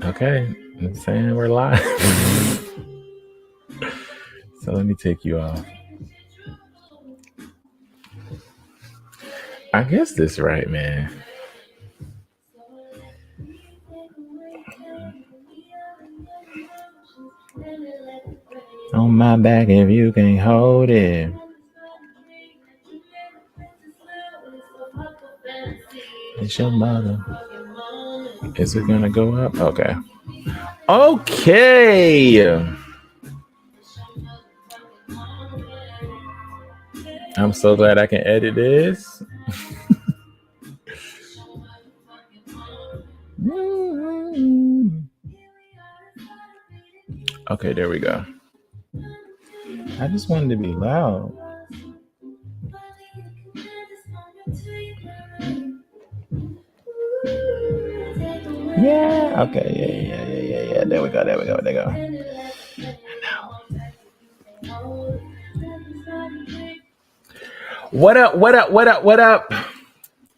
Okay, I'm saying we're live. So let me take you off. I guess this right, man. On my back if you can hold it. It's your mother. Is it gonna go up? Okay. Okay. I'm so glad I can edit this. Okay, there we go. I just wanted to be loud. Yeah. Okay. Yeah. There we go. There we go. What up?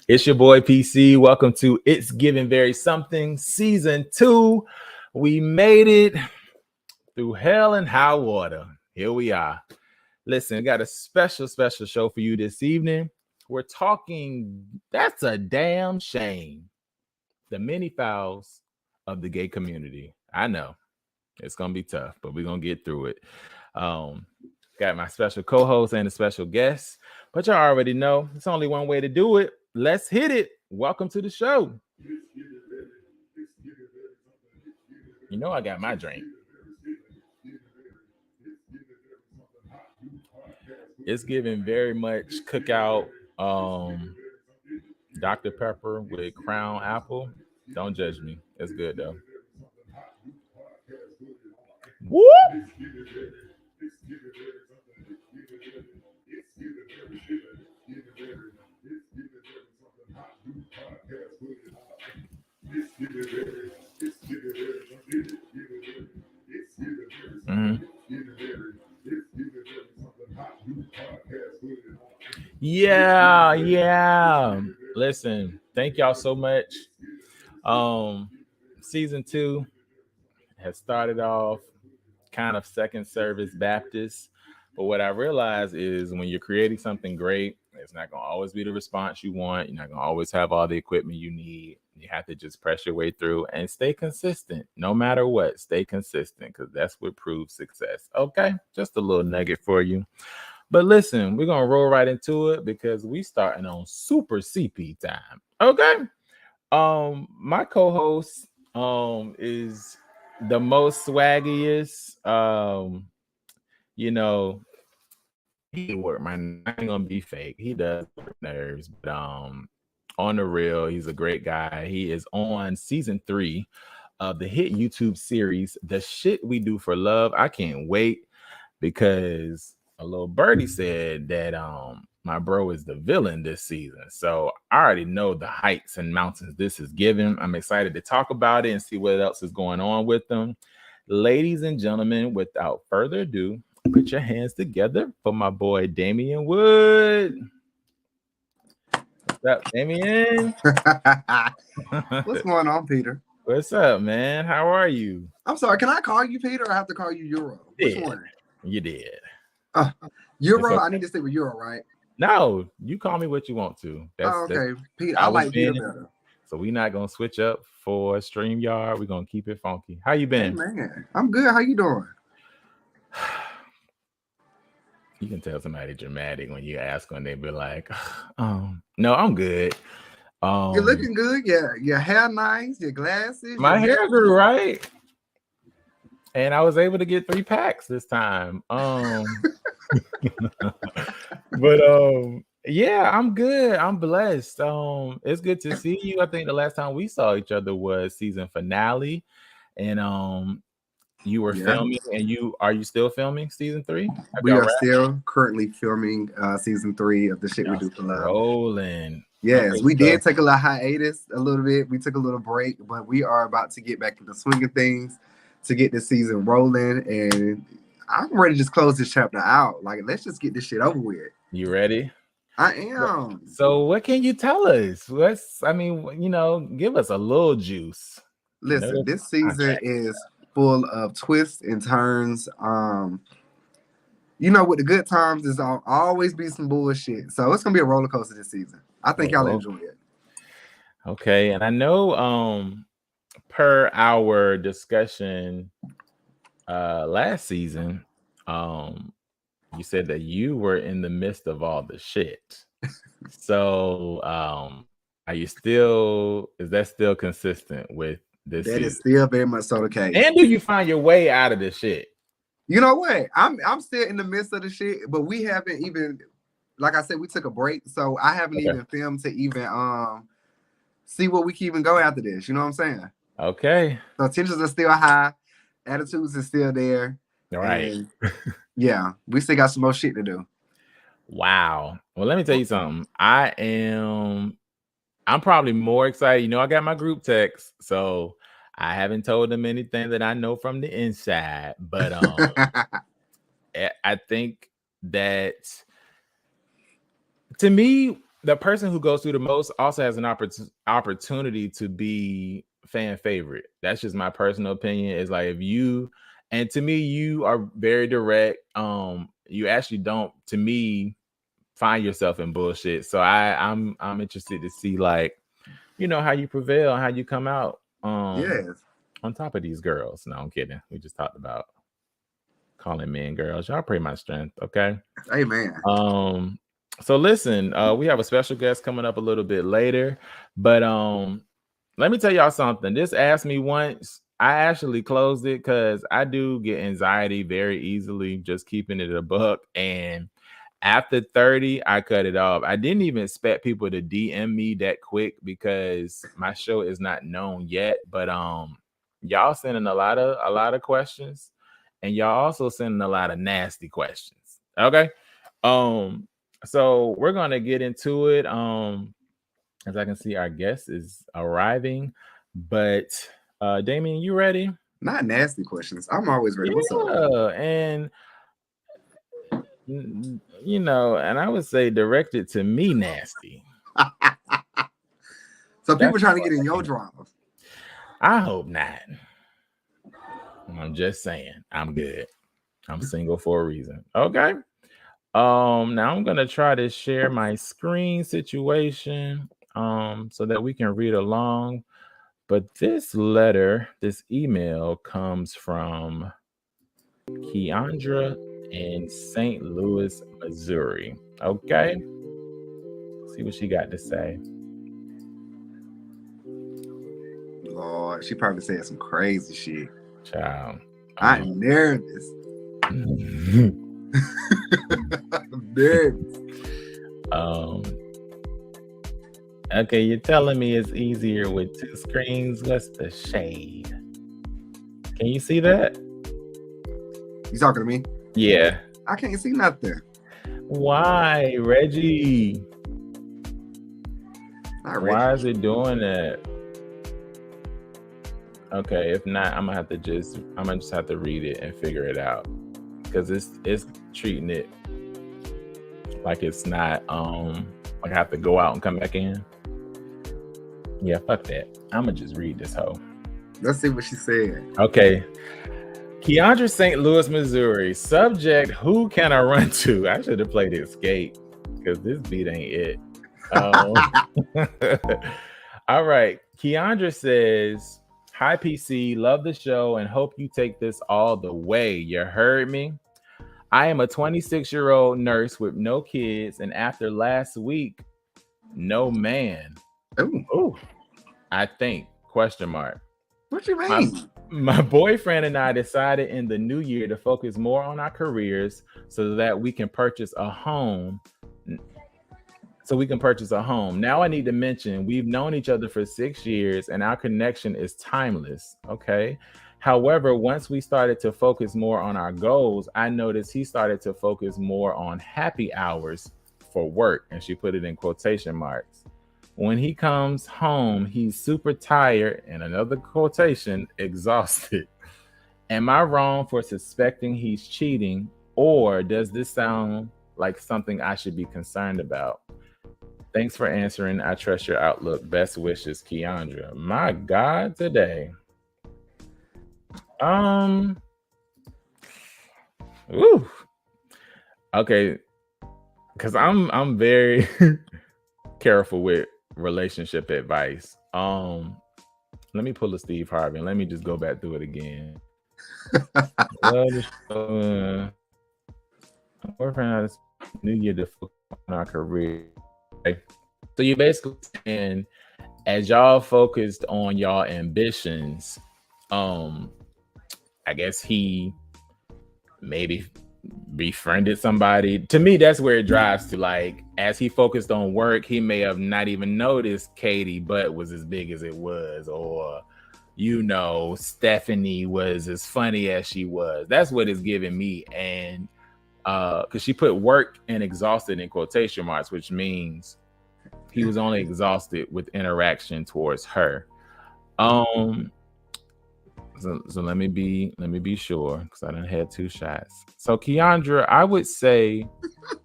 It's your boy PC. Welcome to It's Giving Very Something Season 2. We made it through hell and high water. Here we are. Listen, we got a special show for you this evening. We're talking, that's a damn shame, the many fouls of the gay community. I know it's gonna be tough, but we're gonna get through it. Got my special co-host and a special guest, but y'all already know it's only one way to do it. Let's hit it. Welcome to the show. You know I got my drink. It's giving very much cookout Dr. Pepper with Crown Apple. Don't judge me. It's good though. Woo! Mm-hmm. Yeah. Listen, thank y'all so much. Season 2 has started off kind of second service Baptist. But what I realize is when you're creating something great, it's not going to always be the response you want. You're not going to always have all the equipment you need. You have to just press your way through and stay consistent. No matter what, stay consistent because that's what proves success. Okay, just a little nugget for you. But listen, we're going to roll right into it because we starting on super CP time. Okay. My co-host is the most swaggiest. You know, he work, man. I ain't gonna be fake. He does work nerves, but on the real, he's a great guy. He is on season 3 of the hit YouTube series, The Shit We Do for Love. I can't wait because a little birdie said that my bro is the villain this season. So I already know the heights and mountains this is giving. I'm excited to talk about it and see what else is going on with them. Ladies and gentlemen, without further ado, put your hands together for my boy Damian Wood. What's up, Damian? What's going on, Peter? What's up, man? How are you? I'm sorry, can I call you Peter or I have to call you Euro? Which one? You did. Euro, okay. I need to stick with Euro, right? No, you call me what you want to. Okay, Peter, I like Peter better. So we're not going to switch up for StreamYard. We're going to keep it funky. How you been? Hey, man, I'm good. How you doing? You can tell somebody dramatic when you ask when they be like, no, I'm good. You're looking good. Yeah, your hair nice, your glasses. My hair grew right. And I was able to get 3 packs this time. But yeah, I'm good. I'm blessed. It's good to see you. I think the last time we saw each other was season finale. And you were filming, and are you still filming season 3? We are still currently filming season 3 of The Shit We Do for Love. Rolling. Yes, okay, we did take a little hiatus a little bit. We took a little break, but we are about to get back into the swing of things to get this season rolling. And I'm ready to just close this chapter out. Like, let's just get this shit over with. You ready? I am. So what can you tell us? Give us a little juice. I know Listen, there's this a season contract. is full of twists and turns. With the good times, there's always be some bullshit. So it's gonna be a roller coaster this season. I think y'all enjoy it. Okay, and I know per our discussion last season, you said that you were in the midst of all the shit. So is that still consistent with this That season? is still very much so the case. And do you find your way out of this shit? You know what? I'm still in the midst of the shit, but we haven't even, like I said, we took a break, so I haven't even filmed to even see what we can even go after this. You know what I'm saying? Okay. So tensions are still high, attitudes is still there. Right. And yeah, we still got some more shit to do. Wow. Well, let me tell you something. I'm probably more excited. I got my group text, so I haven't told them anything that I know from the inside. But I think that, to me, the person who goes through the most also has an opportunity to be fan favorite. That's just my personal opinion. It's like and to me, you are very direct. You actually don't, to me, find yourself in bullshit. So I'm interested to see, like, how you prevail, how you come out on top of these girls. No, I'm kidding. We just talked about calling men girls. Y'all pray my strength, okay? Amen. So listen, we have a special guest coming up a little bit later, but let me tell y'all something. This Ask Me Once, I actually closed it because I do get anxiety very easily, just keeping it a buck. And after 30, I cut it off. I didn't even expect people to DM me that quick because my show is not known yet. But y'all sending a lot of questions, and y'all also sending a lot of nasty questions. Okay. So we're gonna get into it. As I can see, our guest is arriving. But Damian, you ready? Not nasty questions. I'm always ready. What's up? And and I would say directed to me nasty. So people trying to get in your dramas. I hope not. I'm just saying, I'm good. I'm single for a reason. Okay. Now I'm gonna try to share my screen situation so that we can read along. But this email comes from Keandra in St. Louis, Missouri. Okay. See what she got to say. Lord, she probably said some crazy shit. Child. I'm nervous. I'm nervous. Okay, you're telling me it's easier with two screens. What's the shade? Can you see that? You talking to me? Yeah. I can't see nothing. Why, Reggie? Not Reggie. Why is it doing that? Okay, if not, I'm gonna just have to read it and figure it out, because it's treating it like it's not like I have to go out and come back in. Yeah, fuck that. I'm gonna just read this hoe. Let's see what she said. Okay. Keandra, St. Louis, Missouri. Subject: who can I run to? I should have played Escape because this beat ain't it. All right. Keandra says, "Hi PC, love the show and hope you take this all the way. You heard me? I am a 26-year-old nurse with no kids, and after last week, no man. Ooh. I think, question mark. What you mean? My boyfriend and I decided in the new year to focus more on our careers so that we can purchase a home. Now I need to mention we've known each other for 6 years and our connection is timeless. Okay. However, once we started to focus more on our goals, I noticed he started to focus more on happy hours for work. And she put it in quotation marks. When he comes home, he's super tired, and another quotation, exhausted. Am I wrong for suspecting he's cheating, or does this sound like something I should be concerned about? Thanks for answering. I trust your outlook. Best wishes, Keandra. My God, today. Ooh. Okay, because I'm very careful with relationship advice. Let me pull a Steve Harvey and let me just go back through it again. Boyfriend New Year to focus on our career. Okay. So you basically saying, as y'all focused on y'all ambitions, I guess he maybe befriended somebody. To me, that's where it drives to. Like, as he focused on work, he may have not even noticed Katie butt was as big as it was, or Stephanie was as funny as she was. That's what it's giving me. And because she put work and exhausted in quotation marks, which means he was only exhausted with interaction towards her. So let me be sure, because I done had 2 shots. So Keandra, I would say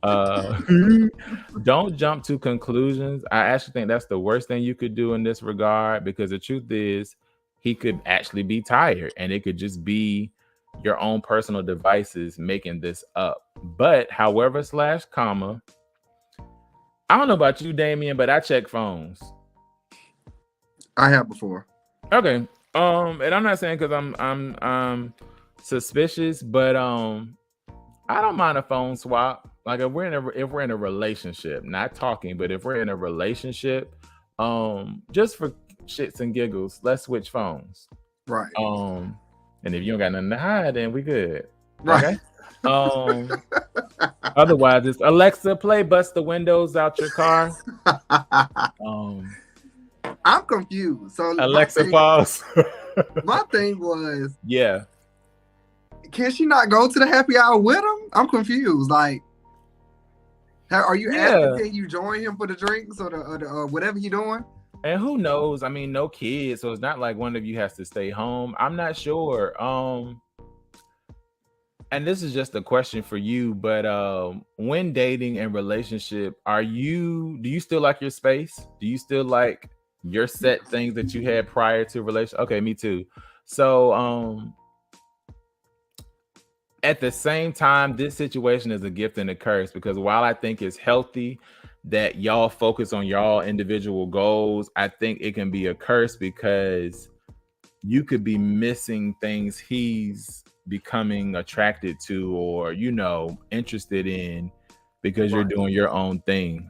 don't jump to conclusions. I actually think that's the worst thing you could do in this regard, because the truth is he could actually be tired, and it could just be your own personal devices making this up. But however / comma, I don't know about you, Damian, but I check phones. I have before. Okay. And I'm not saying because I'm suspicious, but I don't mind a phone swap. Like if we're in a relationship, not talking, but if we're in a relationship, just for shits and giggles, let's switch phones. Right. And if you don't got nothing to hide, then we good. Right. Okay. Otherwise, it's Alexa, play Bust the Windows Out Your Car. I'm confused. So Alexa, pause. My thing was, yeah. Can she not go to the happy hour with him? I'm confused. Like, are you asking, can you join him for the drinks or the whatever you're doing? And who knows? I mean, no kids, so it's not like one of you has to stay home. I'm not sure. And this is just a question for you, but when dating and relationship, do you still like your space? Do you still like your set things that you had prior to relationship? Okay, me too. So at the same time, this situation is a gift and a curse, because while I think it's healthy that y'all focus on y'all individual goals, I think it can be a curse, because you could be missing things he's becoming attracted to or interested in, because you're doing your own thing.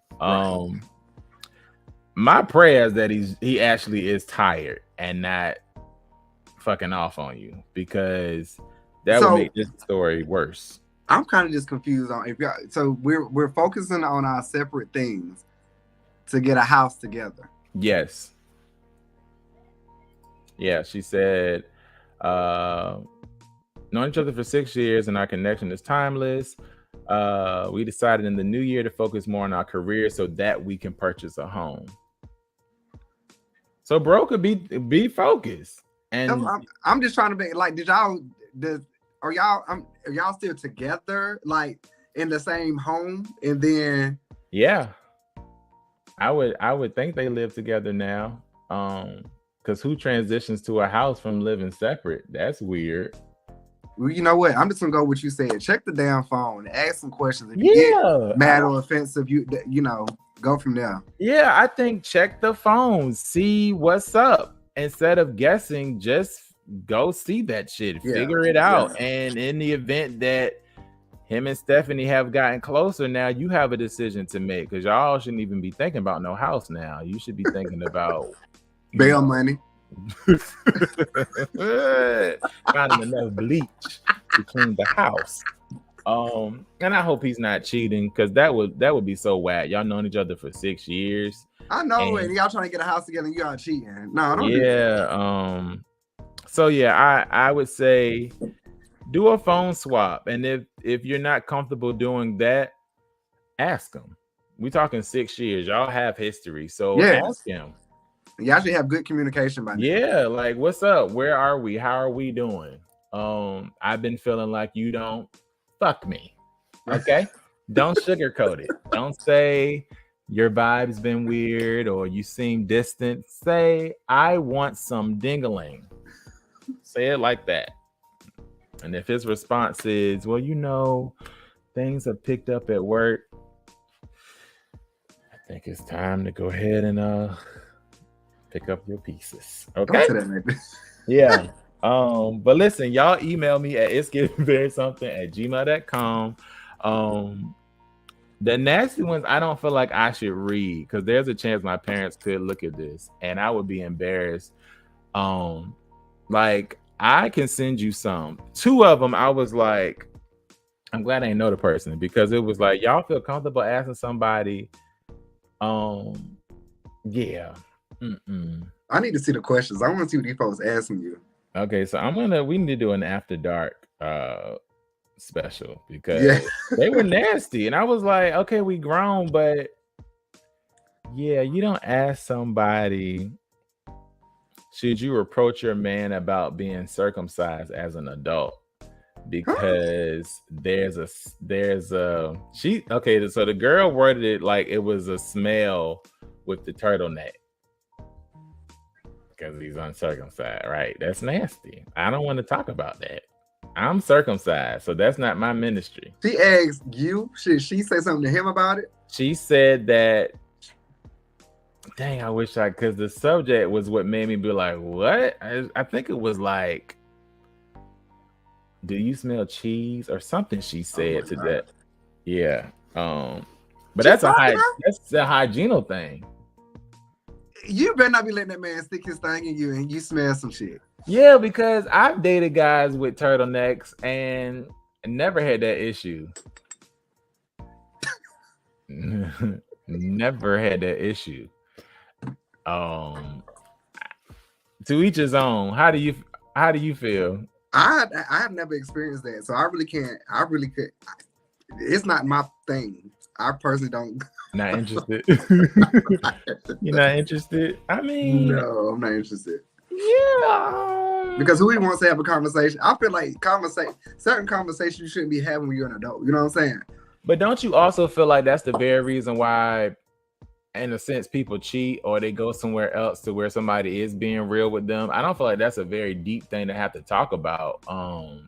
My prayer is that he actually is tired and not fucking off on you, because that would make this story worse. I'm kind of just confused on if y'all. So we're focusing on our separate things to get a house together. Yes. Yeah, she said, known each other for 6 years and our connection is timeless. We decided in the new year to focus more on our career so that we can purchase a home. So bro could be focused. And I'm just trying to be like, are y'all still together, like in the same home? And then yeah, I would think they live together now. Because who transitions to a house from living separate? That's weird. Well, you know what? I'm just gonna go with what you said. Check the damn phone. Ask some questions. If you get mad or offensive, you go from there. Yeah, I think check the phone. See what's up. Instead of guessing, just go see that shit. Figure it out. Yeah. And in the event that him and Stephanie have gotten closer, now you have a decision to make, because y'all shouldn't even be thinking about no house now. You should be thinking about bail money. Finding enough bleach to clean the house. And I hope he's not cheating, because that would be so whack. Y'all known each other for 6 years. I know, and y'all trying to get a house together and y'all cheating. No, don't do that. So yeah, I would say do a phone swap, and if you're not comfortable doing that, ask him. We talking 6 years. Y'all have history, so ask him. You actually have good communication by now. Yeah, like, what's up? Where are we? How are we doing? I've been feeling like you don't fuck me. Okay? Don't sugarcoat it. Don't say your vibe's been weird or you seem distant, say, I want some dingaling. Say it like that. And if his response is, well, things have picked up at work, I think it's time to go ahead and pick up your pieces. Okay. Don't say that, maybe. Yeah. But listen, y'all email me at itsgettingvery@gmail.com. The nasty ones I don't feel like I should read because there's a chance my parents could look at this and I would be embarrassed. Like I can send you some. 2 of them I was like, I'm glad I didn't know the person because it was like y'all feel comfortable asking somebody. Yeah. I need to see the questions. I want to see what these folks asking you. Okay, so we need to do an after dark special because they were nasty. And I was like, okay, we grown, but yeah, you don't ask somebody, should you approach your man about being circumcised as an adult? Because so the girl worded it like it was a smell with the turtleneck because he's uncircumcised, right? That's nasty. I don't want to talk about that. I'm circumcised, so that's not my ministry. She asked you, should she say something to him about it? She said that, dang, I wish because the subject was what made me be like, what? I think it was like, do you smell cheese or something? She said to that. Yeah. But that's a hygienal thing. You better not be letting that man stick his thing in you and you smell some shit. Yeah, because I've dated guys with turtlenecks and never had that issue. Never had that issue. To each his own. How do you feel? I've never experienced that, so I really can't. I really could. It's not my thing. I personally don't. Not interested. You're not interested? I mean, no, I'm not interested. Yeah, because who wants to have a conversation? I feel like certain conversations you shouldn't be having when you're an adult. You know what I'm saying? But don't you also feel like that's the very reason why, in a sense, people cheat or they go somewhere else to where somebody is being real with them? I don't feel like that's a very deep thing to have to talk about. Like,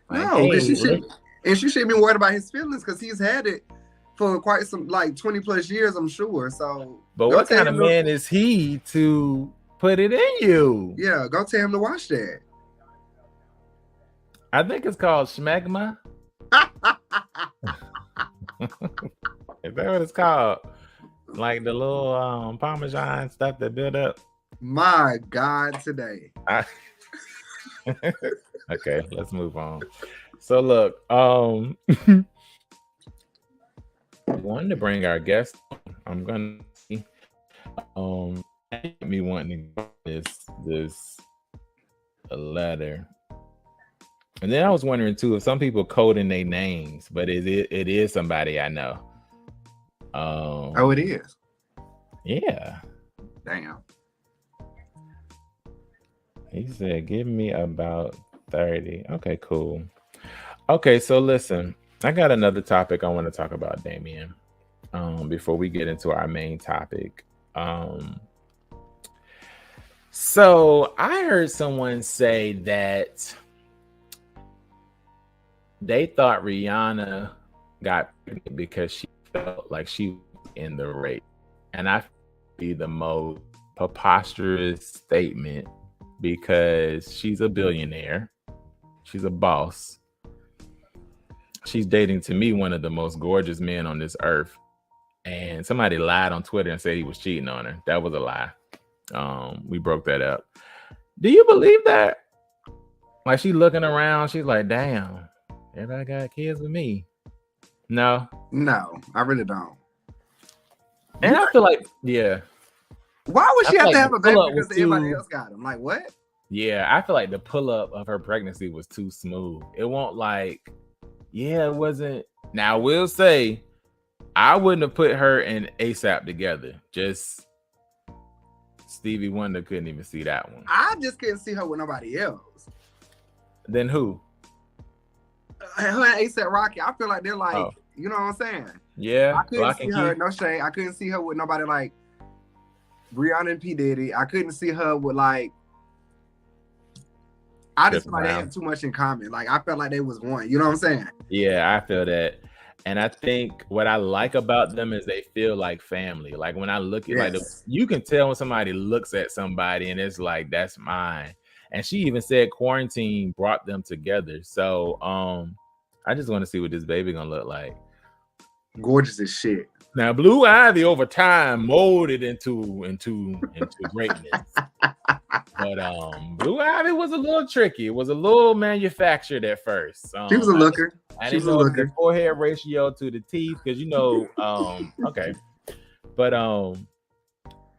no, and she shouldn't be worried about his feelings because he's had it for quite some 20 plus years, I'm sure. So, but what kind of man is he to put it in you? Yeah, go tell him to watch that. I think it's called schmegma. Is that what it's called? Like the little Parmesan stuff that build up. My God, today. Okay, let's move on. So look, wanted to bring our guest. I'm gonna see. Me wanting to get this a letter. And then I was wondering too if some people code in their names, but it is somebody I know. Oh, it is. Yeah. Damn. He said, give me about 30. Okay, cool. Okay, so listen, I got another topic I want to talk about, Damian, before we get into our main topic. So I heard someone say that they thought Rihanna got pregnant because she felt like she was in the race. And I be the most preposterous statement because she's a billionaire. She's a boss. She's dating, to me, one of the most gorgeous men on this earth. And somebody lied on Twitter and said he was cheating on her. That was a lie. We broke that up. Do you believe that? Like, she looking around, she's like, damn, everybody got kids with me. No, I really don't. And I feel like, yeah. Why would she have to have a baby because everybody else got him? Like, what? Yeah, I feel like the pull-up of her pregnancy was too smooth. It won't like, yeah, it wasn't. Now, I will say, I wouldn't have put her and ASAP together. Just Stevie Wonder couldn't even see that one. I just couldn't see her with nobody else. Then who? Her and ASAP Rocky. I feel like they're like, You know what I'm saying? Yeah, I couldn't lock see and her, key. no shade. I couldn't see her with nobody like Rihanna and P. Diddy. I couldn't see her with like, I just Chris feel like they Brown. had too much in common. Like I felt like they was one. You know what I'm saying? Yeah, I feel that. And I think what I like about them is they feel like family. Like when I look at Yes. you can tell when somebody looks at somebody and it's like, that's mine. And she even said quarantine brought them together. So I just want to see what this baby gonna look like. Gorgeous as shit. Now, Blue Ivy over time molded into greatness. But Blue Ivy was a little tricky. It was a little manufactured at first. She was a looker. I didn't know the forehead ratio to the teeth because okay. But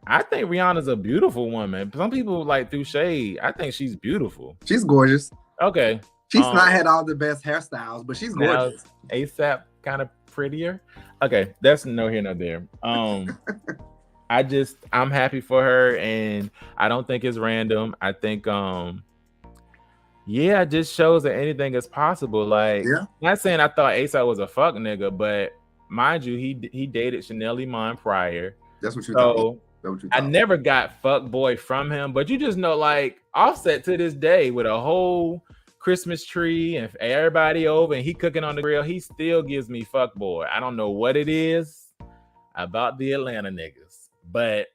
I think Rihanna's a beautiful woman. Some people like through shade. I think she's beautiful. She's gorgeous. Okay. She's not had all the best hairstyles, but she's gorgeous. ASAP kind of prettier. Okay, that's no here, no there. I'm happy for her, and I don't think it's random. I think it just shows that anything is possible. Like, not saying I thought ASAP was a fuck nigga, but mind you, he dated Chanel Iman prior. That's what you thought. I never got fuck boy from him, but you just know, like, Offset to this day with a whole Christmas tree and everybody over and he cooking on the grill, he still gives me fuck boy. I don't know what it is about the Atlanta niggas, but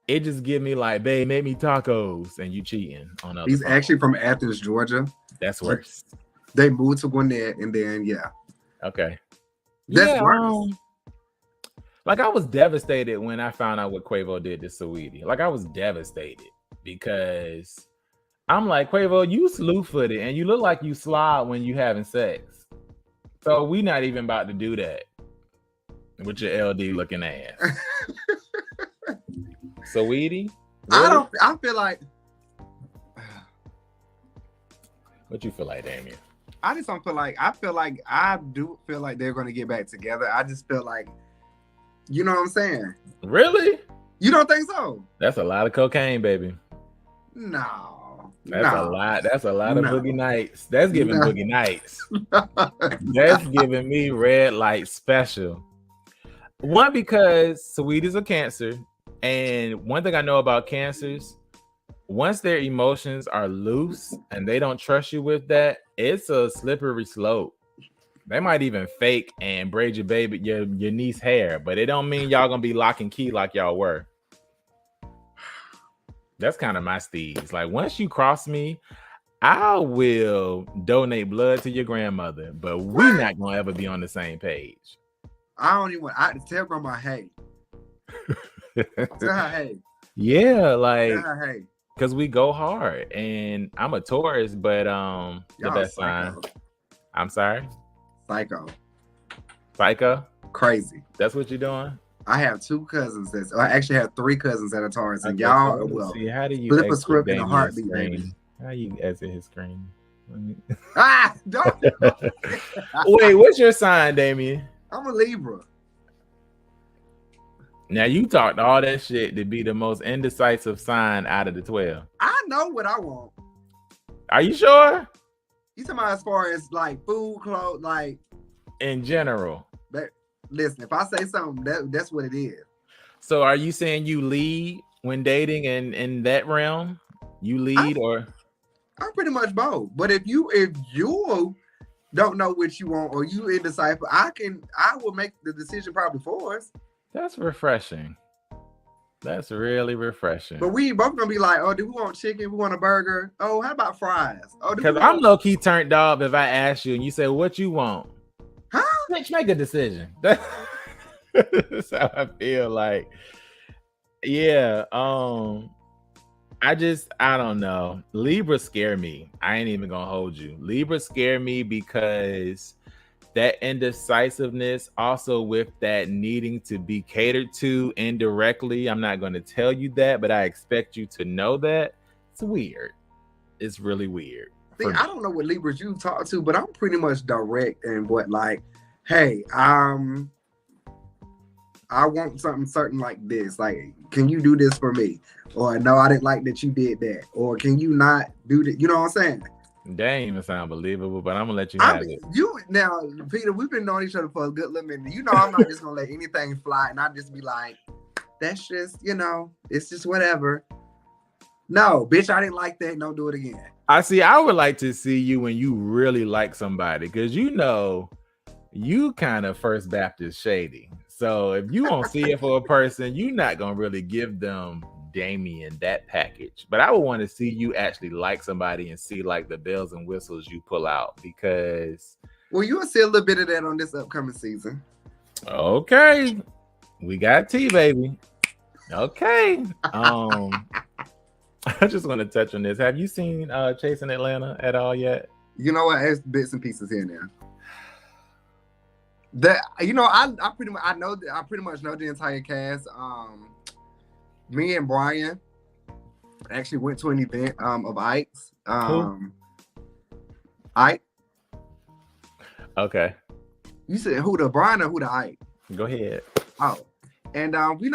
it just give me like, babe, make me tacos and you cheating on other He's phone. actually from Athens, Georgia. That's worse. They moved to Gwinnett and then okay. That's worse. Like I was devastated when I found out what Quavo did to Saweetie. Like I was devastated because I'm like, Quavo, you slew-footed and you look like you slob when you having sex. So we not even about to do that with your LD looking ass. Saweetie? Really? I feel like. What you feel like, Damian? I just don't feel like. I do feel like they're going to get back together. I just feel like, you know what I'm saying? Really? You don't think so? That's a lot of cocaine, baby. No. That's a lot. That's a lot of Boogie Nights. That's giving Boogie Nights. That's giving me red light special. One, because Saweetie's a Cancer. And one thing I know about Cancers, once their emotions are loose and they don't trust you with that, it's a slippery slope. They might even fake and braid your niece hair, but it don't mean y'all gonna be lock and key like y'all were. That's kind of my steez. Like once you cross me, I will donate blood to your grandmother, but we're not gonna ever be on the same page. I don't even want. I tell grandma, hey. Tell her, hey. Yeah, like, tell her, hey. Because we go hard, and I'm a Taurus, but the best sign. I'm sorry. Psycho. Crazy. That's what you're doing. I have two cousins. I actually have three cousins that are Taurus, and y'all will see. How do you flip a script in a heartbeat, baby? How you exit his screen? Don't. Wait, what's your sign, Damian? I'm a Libra. Now you talked all that shit to be the most indecisive sign out of the 12. I know what I want. Are you sure? You talking about as far as like food, clothes, like in general? Listen, if I say something, that's what it is. So are you saying you lead when dating and in that realm? You lead or? I'm pretty much both. But if you don't know what you want or you indecisive, I will make the decision probably for us. That's refreshing. That's really refreshing. But we both gonna be like, oh, do we want chicken? We want a burger? Oh, how about fries? Oh, because I'm low key turned off if I ask you and you say, what you want? Huh? Bitch, make a decision. That's how I feel. Like, yeah. I don't know. Libra scare me. I ain't even gonna hold you. Libra scare me because that indecisiveness, also with that needing to be catered to indirectly. I'm not going to tell you that, but I expect you to know that. It's weird. It's really weird. See, I don't know what Libras you talk to, but I'm pretty much direct and what like, hey, I want something certain like this. Like, can you do this for me? Or no, I didn't like that you did that. Or can you not do that? You know what I'm saying? That ain't even sound believable, but I'm gonna let you I have mean, it. you now, Peter. We've been knowing each other for a good little minute. You know, I'm not just gonna let anything fly, and I just be like, "That's just, it's just whatever." No, bitch, I didn't like that. Don't do it again. I would like to see you when you really like somebody, because you kind of First Baptist shady. So if you won't see it for a person, you're not gonna really give them Damian that package. But I would want to see you actually like somebody and see like the bells and whistles you pull out, because Well, you will see a little bit of that on this upcoming season. okay, we got T, baby. Okay. I just want to touch on this. Have you seen Chasing Atlanta at all yet? You know what? There's bits and pieces here and there. That I pretty much know the entire cast. Me and Brian actually went to an event of Ike's. Ike. Okay. You said who, the Brian or who, the Ike? Go ahead. Oh, and we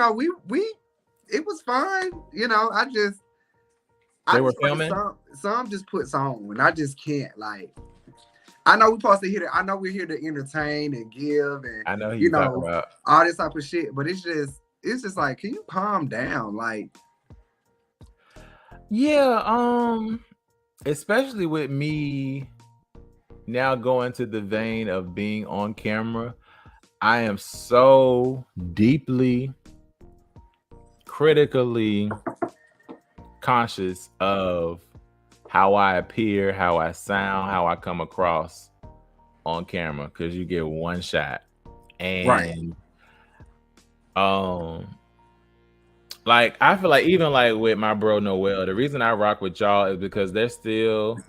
it was fun. They were filming. Some just puts on, and I just can't like. I know we're supposed to I know we're here to entertain and give, and I know who you talking about. all this type of shit. But it's just like, can you calm down? Like, yeah, especially with me now going to the vein of being on camera, I am so deeply critically conscious of how I appear, how I sound, how I come across on camera, because you get one shot. And right. Like I feel like even like with my bro Noel, the reason I rock with y'all is because they're still,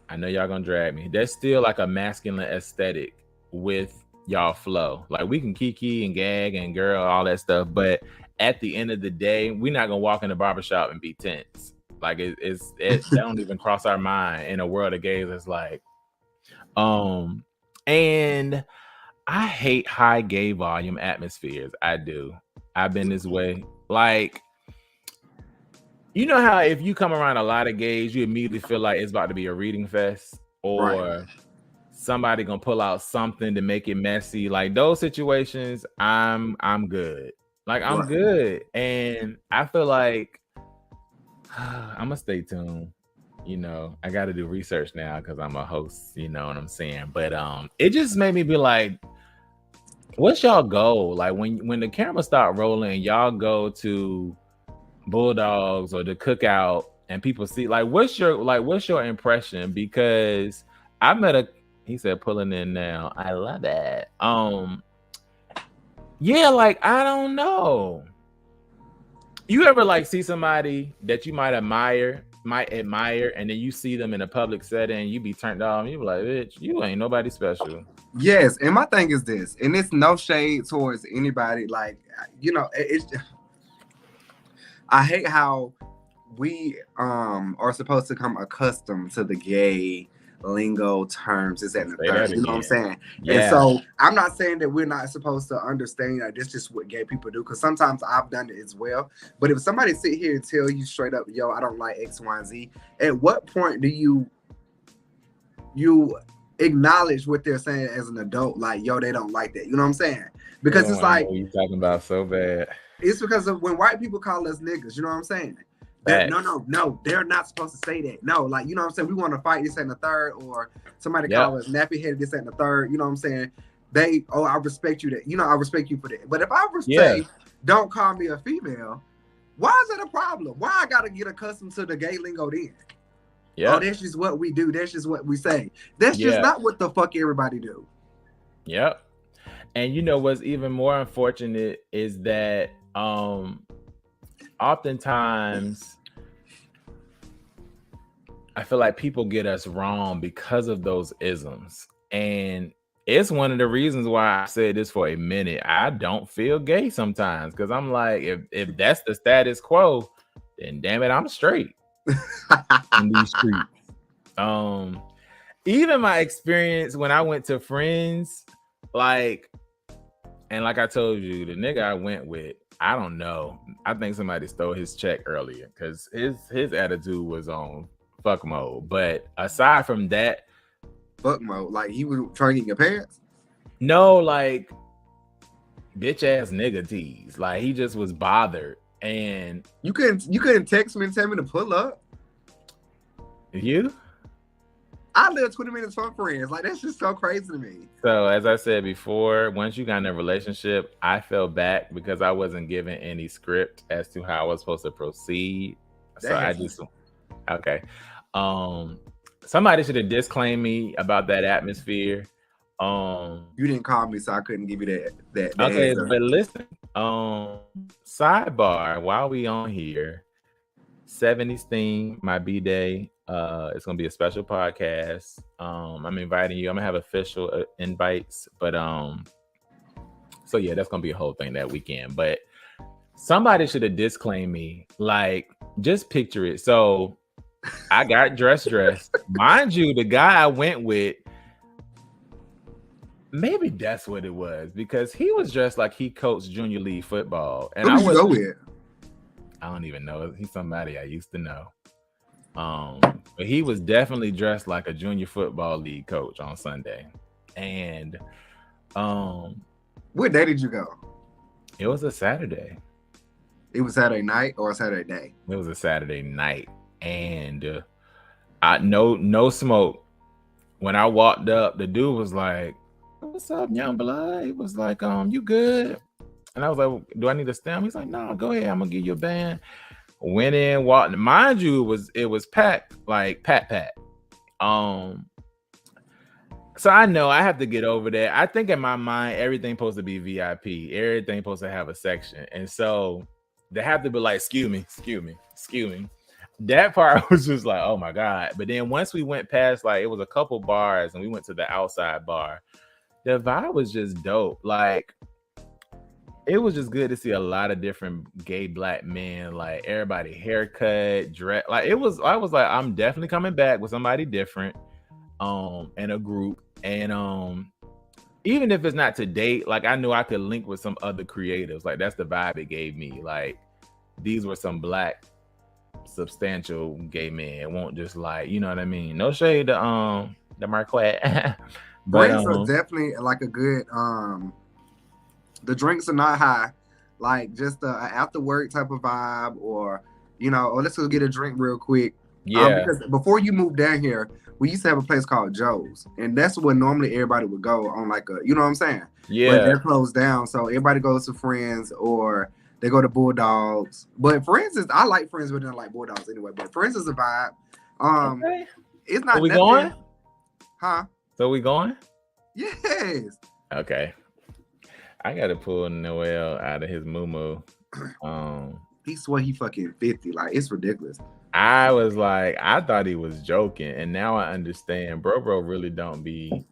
I know y'all gonna drag me, there's still like a masculine aesthetic with y'all flow. Like we can kiki and gag and girl, all that stuff, but at the end of the day, we're not gonna walk in the barbershop and be tense. Like it that don't even cross our mind in a world of gays. It's like, and I hate high gay volume atmospheres. I do. I've been this way. Like, you know how if you come around a lot of gays, you immediately feel like it's about to be a reading fest, or somebody gonna pull out something to make it messy. Like those situations, I'm good. Like I'm good, and I feel like I'm gonna stay tuned. I got to do research now because I'm a host. You know what I'm saying? But it just made me be like, what's y'all goal? Like when the camera start rolling, y'all go to Bulldogs or the Cookout, and people see like what's your impression? Because I met he said pulling in now. I love that. Yeah, like I don't know. You ever like see somebody that you might admire, and then you see them in a public setting and you be turned off, and you be like, bitch, you ain't nobody special. Yes, and my thing is this, and it's no shade towards anybody. Like, it's just, I hate how we are supposed to come accustomed to the gay lingo terms, is that the third, you know what I'm saying? Yeah. And so I'm not saying that we're not supposed to understand that this is just what gay people do, because sometimes I've done it as well. But if somebody sit here and tell you straight up, yo, I don't like X, Y, and Z, at what point do you acknowledge what they're saying as an adult? Like, yo, they don't like that, you know what I'm saying? Because it's like, what you talking about so bad. It's because of when white people call us niggas, you know what I'm saying? No, they're not supposed to say that. No, like, you know what I'm saying? We want to fight this and the third, or somebody call us nappy headed this and the third, you know what I'm saying? I respect you that, I respect you for that. But if I say, don't call me a female, why is that a problem? Why I gotta get accustomed to the gay lingo then? Yeah. Oh, that's just what we do. That's just what we say. That's just not what the fuck everybody do. Yep. And you know what's even more unfortunate is that oftentimes I feel like people get us wrong because of those isms. And it's one of the reasons why I said this for a minute. I don't feel gay sometimes, because I'm like, if that's the status quo, then damn it, I'm straight in these streets. Even my experience when I went to Friends, like I told you, the nigga I went with, I don't know. I think somebody stole his check earlier, because his attitude was on fuck mode. But aside from that, fuck mode. Like he was trying to get your pants? no, like bitch ass nigga tease. Like he just was bothered. And you couldn't text me and tell me to pull up? You? I live 20 minutes from friends. Like that's just so crazy to me. So as I said before, once you got in a relationship, I fell back because I wasn't given any script as to how I was supposed to proceed. So I just okay. Somebody should have disclaimed me about that atmosphere. You didn't call me, so I couldn't give you that okay, answer. but listen, sidebar while we on here, 70s theme, my B-Day. It's gonna be a special podcast. I'm inviting you. I'm gonna have official invites, but so yeah, that's gonna be a whole thing that weekend. But somebody should have disclaimed me. Like, just picture it. So I got dressed. Mind you, the guy I went with, maybe that's what it was, because he was dressed like he coached junior league football. And Who did you go with? I don't even know. He's somebody I used to know. But he was definitely dressed like a junior football league coach on Sunday. And what day did you go? It was a Saturday. It was Saturday night or a Saturday day? It was a Saturday night. And I no smoke. When I walked up, the dude was like, "What's up, young blood?" He was like, "You good?" And I was like, "Do I need a stem?" He's like, "No, go ahead. I'm gonna give you a band." Went in, walked. Mind you, it was packed, like pat. So I know I have to get over that. I think in my mind, everything supposed to be VIP. Everything supposed to have a section, and so they have to be like, "Excuse me." That part was just like, oh my god. But then once we went past, like, it was a couple bars, and we went to the outside bar. The vibe was just dope. Like, it was just good to see a lot of different gay black men, like everybody haircut, dress. Like, I was like, I'm definitely coming back with somebody different, and a group. And even if it's not to date, like, I knew I could link with some other creatives. Like, that's the vibe it gave me. Like, these were some black substantial gay men. It won't just, like, you know what I mean? No shade to the Marquette. But drinks are definitely like a good the drinks are not high, like just a after work type of vibe, or let's go get a drink real quick. Yeah. Because before you moved down here, we used to have a place called Joe's, and that's where normally everybody would go on, like, a, you know what I'm saying? Yeah. But they're closed down, so everybody goes to Friends or they go to Bulldogs. But Friends I like Friends, but I don't like Bulldogs anyway. But Friends is a vibe. Okay. It's not. So we nothing, going? Huh? So we going? Yes. Okay. I gotta pull Noel out of his moo-moo. He swear he fucking 50. Like, it's ridiculous. I was like, I thought he was joking, and now I understand. Bro really don't be.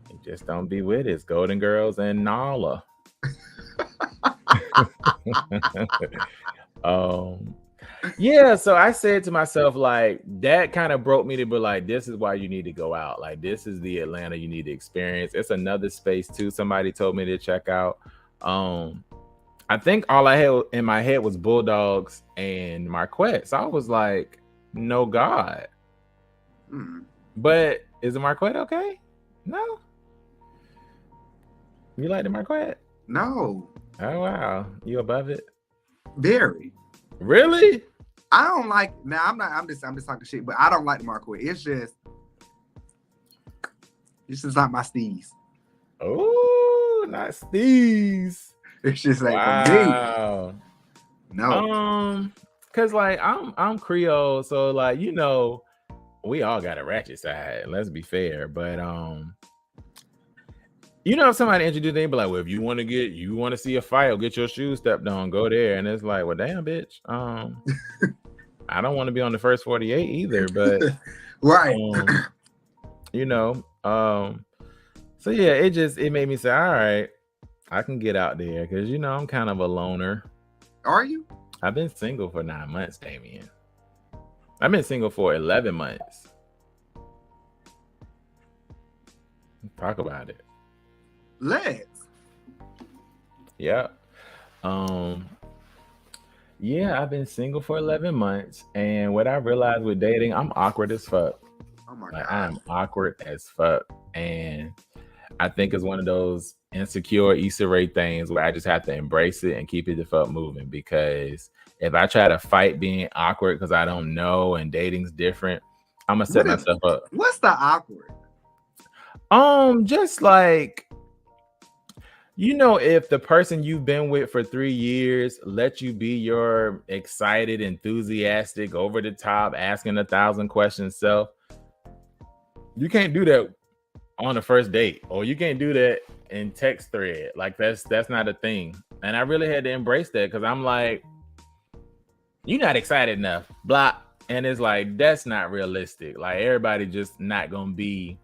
He just don't be with his Golden Girls and Nala. Yeah, so I said to myself, like, that kind of broke me to be like, this is why you need to go out. Like, this is the Atlanta you need to experience. It's another space too. Somebody told me to check out. I think all I had in my head was Bulldogs and Marquette. So I was like, no God. But is the Marquette okay? No. You like the Marquette? No. Oh wow. You above it? Very. Really? I don't like. Now I'm just talking shit, but I don't like the Marquette. It's just not my steez. Oh, not steez. It's just like, wow. For me. No. Cause like I'm Creole, so like, we all got a ratchet side. Let's be fair, but if somebody introduced, they be like, well, if you want to see a fight or get your shoes stepped on, go there. And it's like, well, damn, bitch. I don't want to be on the first 48 either, but right. So yeah, it made me say, all right, I can get out there, because I'm kind of a loner. Are you? I've been single for 9 months, Damian. I've been single for 11 months. Talk about it. Let's. Yeah. Yeah, I've been single for 11 months. And what I realized with dating, I'm awkward as fuck. Oh my Like, I god. am awkward as fuck. And I think it's one of those insecure Issa Rae things where I just have to embrace it and keep it the fuck moving. Because if I try to fight being awkward because I don't know and dating's different, I'm gonna set What is myself up. what's the awkward? Just like, if the person you've been with for 3 years let you be your excited, enthusiastic, over the top, asking 1,000 questions self, you can't do that on the first date, or you can't do that in text thread. Like that's not a thing. And I really had to embrace that because I'm like, you're not excited enough, blah. And it's like, that's not realistic. Like, everybody just not gonna be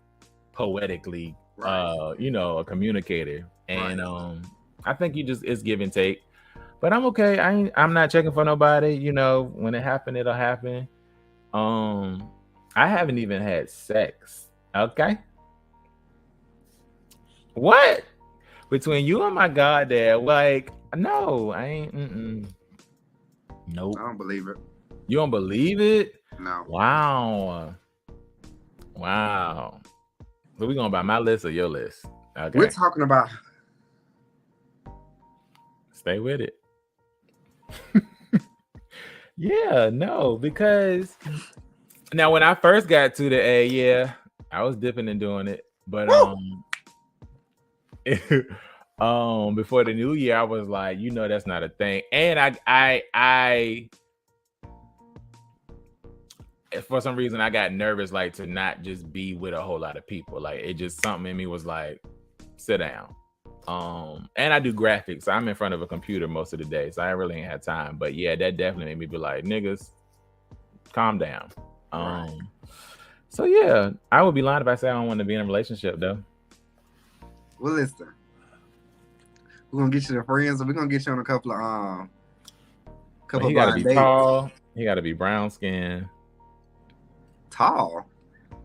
poetically Right. a communicator. And Right. I think it's give and take. But I'm okay. I'm not checking for nobody. When it happen, it'll happen. I haven't even had sex. Okay. What? Between you and my goddad, like, no, I ain't. Nope. I don't believe it. You don't believe it? No. Wow. Wow. So we going by my list or your list? Okay. We're talking about Stay with it. Yeah, no, because now when I first got to the A, yeah, I was dipping and doing it. But before the new year, I was like, that's not a thing. And I for some reason I got nervous, like, to not just be with a whole lot of people. Like, it just, something in me was like, sit down. And I do graphics, so I'm in front of a computer most of the day, so I really ain't had time. But yeah, that definitely made me be like, niggas, calm down. right. So yeah, I would be lying if I said I don't want to be in a relationship though. Well, listen, we're gonna get you the friends, and we're gonna get you on a couple But of he got to blind be dates. tall, he got to be brown skin, Tall.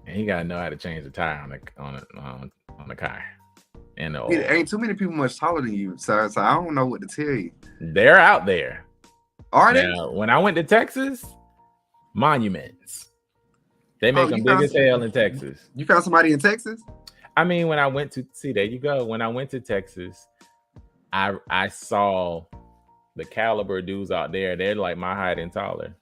and he got to know how to change the tire on the car. And the oil. It ain't too many people much taller than you, so I don't know what to tell you. They're out there. Are they? Now, when I went to Texas, monuments. They make them big as hell in Texas. You found somebody in Texas? I mean, when I went to there you go. When I went to Texas, I saw the caliber dudes out there. They're like my height and taller.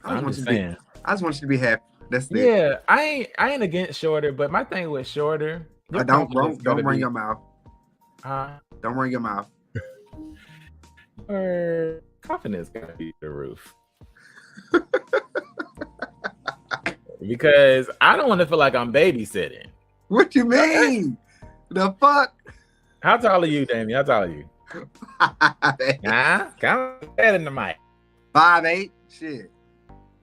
I'm just saying. I just want you to be happy. That's it. Yeah, I ain't against shorter, but my thing with shorter, Don't run your mouth. Huh? Don't run your mouth. Or confidence gotta be the roof. Because I don't want to feel like I'm babysitting. What you mean? The fuck? How tall are you, Damian? How tall are you? Nah, count that in the mic. 5'8". Shit.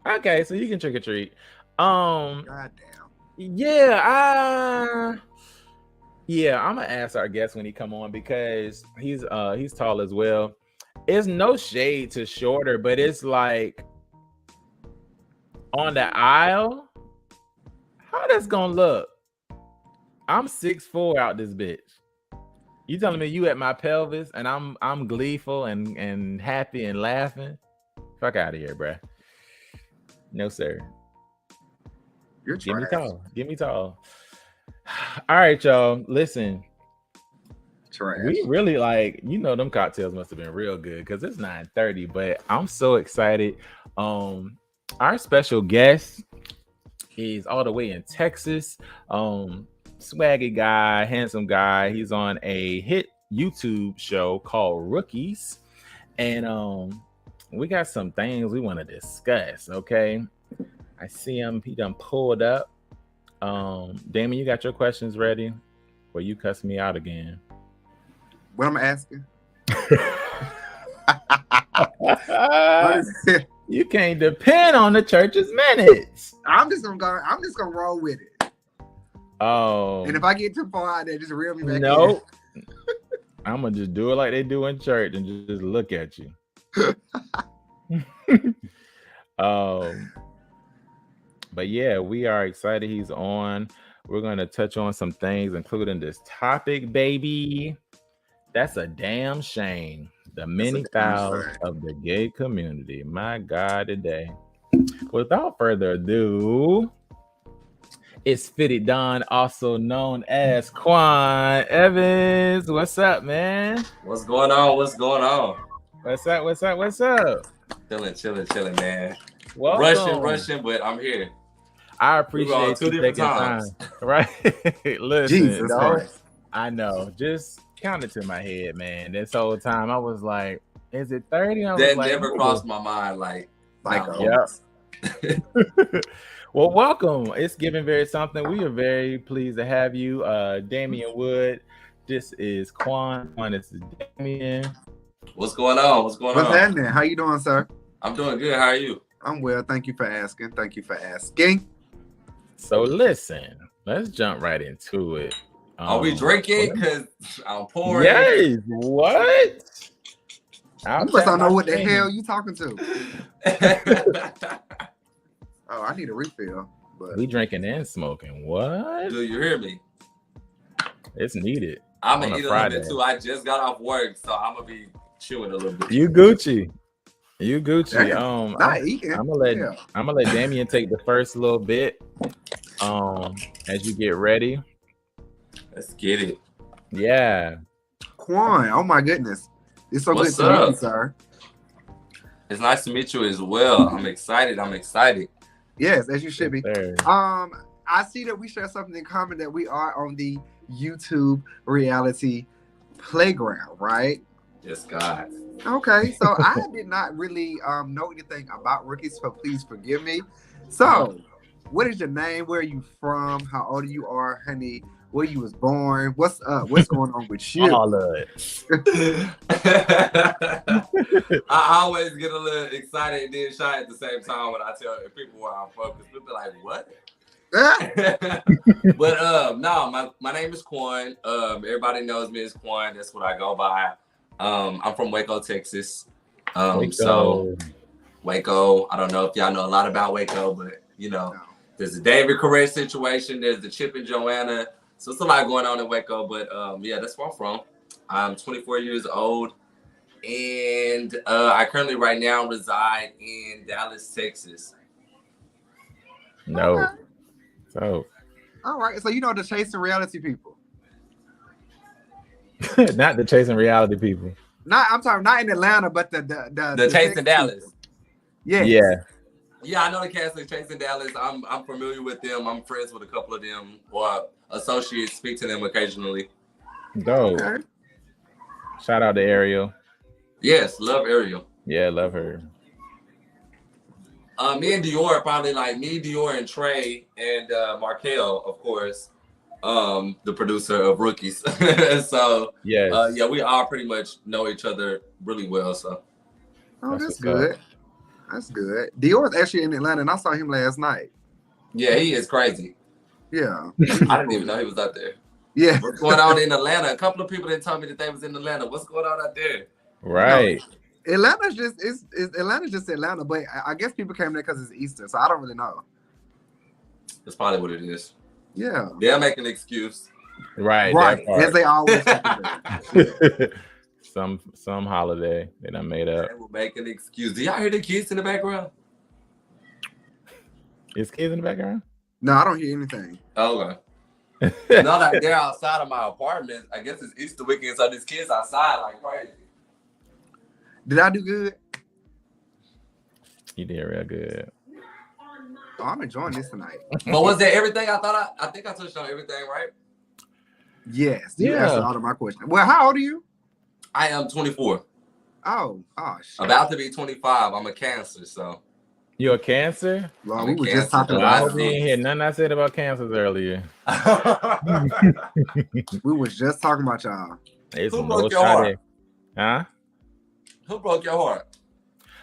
Okay, so you can trick or treat. Goddamn. Yeah, I'm gonna ask our guest when he come on, because he's tall as well. It's no shade to shorter, but it's like, on the aisle, how that's gonna look? I'm 6'4" out this bitch. You telling me you at my pelvis and I'm gleeful and happy and laughing? Fuck out of here, bruh. No, sir. You're Give me trash. tall. Give me tall. All right, y'all. Listen. Trash. We really, like, them cocktails must have been real good because it's 9:30, but I'm so excited. Our special guest is all the way in Texas. Swaggy guy, handsome guy. He's on a hit YouTube show called Rookies. And we got some things we want to discuss, okay? I see him. He done pulled up. Damon, you got your questions ready? Or you cuss me out again? What I'm asking? You can't depend on the church's minutes. I'm just gonna roll with it. Oh. And if I get too far out there, just reel me back in. I'm gonna just do it like they do in church and just look at you. But yeah, we are excited he's on. We're gonna touch on some things, including this topic, baby. That's a damn shame. The That's a many damn fouls shame. of the gay community. My God, today. Without further ado, it's Fitted Don, also known as Quan Evans. What's up, man? What's going on? What's going on? What's up? What's up? What's up? Chilling, man. Welcome. Rushing, but I'm here. I We're on appreciate two you different taking times. time. Right? Listen, Jesus Christ. I know. Just count it to my head, man. This whole time I was like, is it 30? I was That like, never crossed my mind. Like, Psycho. Yep. Well, welcome. It's Givin very something. We are very pleased to have you. Damian Wood. This is Quan. This is Damian. What's going on? What's going What's on? happening? How you doing, sir? I'm doing good. How are you? I'm well. Thank you for asking. Thank you for asking. So listen, let's jump right into it. Are we drinking? Because I'm pouring. Yes. What? You must not know what the hell you talking to. Oh, I need a refill. But We drinking and smoking. What? Do you hear me? It's needed. I'm On gonna a eat a little Friday. bit too. I just got off work, so I'm gonna be chewing a little bit. You Gucci. You Gucci. Damn, not eating. I'm gonna let Damian take the first little bit. As you get ready. Let's get it. Yeah. Quan, oh my goodness. It's so What's good to meet up? you, sir. It's nice to meet you as well. I'm excited. Yes, as you should be. Sir. I see that we share something in common, that we are on the YouTube reality playground, right? Yes, God. Okay, so I did not really know anything about rookies, so please forgive me. So, what is your name? Where are you from? How old you are, honey? Where you was born? What's up? What's going on with you? All of it. I always get a little excited and then shy at the same time when I tell people where I'm focused. People be like, what? But no, my name is Quan. Everybody knows me as Quan. That's what I go by. I'm from Waco, Texas. So Waco, I don't know if y'all know a lot about Waco, but you know, there's the David Koresh situation, there's the Chip and Joanna. So it's a lot going on in Waco, but yeah, that's where I'm from. I'm 24 years old, and I currently right now reside in Dallas, Texas. No. Okay. So All right, so you know the chasing reality people. not the chasing reality people. I'm talking not in Atlanta, but the The Chasing Texas Dallas. people. Yes. Yeah. Yeah, I know the cast of Chasing Dallas. I'm familiar with them. I'm friends with a couple of them, or associates. Speak to them occasionally. Dope. Okay. Shout out to Ariel. Yes, love Ariel. Yeah, love her. Me and Dior are probably like me, Dior, and Trey, and Markel, of course, the producer of Rookies. So Yes. yeah, we all pretty much know each other really well. So Oh, That's that's what's good. That's good. Dior's actually in Atlanta, and I saw him last night. yeah, he is crazy. Yeah. I didn't even know he was out there. Yeah. What's going on in Atlanta? A couple of people didn't tell me that they was in Atlanta. What's going on out there? Right. Atlanta's just Atlanta's just Atlanta, but I guess people came there because it's Easter, so I don't really know. That's probably what it is. Yeah. They'll make an excuse. Right. Right. That As they always do. part. some holiday that I made up. They will make an excuse. Do y'all hear the kids in the background? Is kids in the background? No, I don't hear anything. Okay. No, like they're outside of my apartment. I guess it's Easter weekend, so these kids outside like crazy. Did I do good? You did real good. Oh, I'm enjoying this tonight. But was that everything? I think I touched on everything, right? Yes. You Yeah. answered all of my questions. Well, how old are you? I am 24. Oh shit. About to be 25. I'm a Cancer, so. You a Cancer? Well, I'm we a were Cancer, just talking but Well, I about hope you ain't hear nothing I said about cancers earlier. we was just talking about y'all. It's Who no broke your shot heart? at- Huh? Who broke your heart?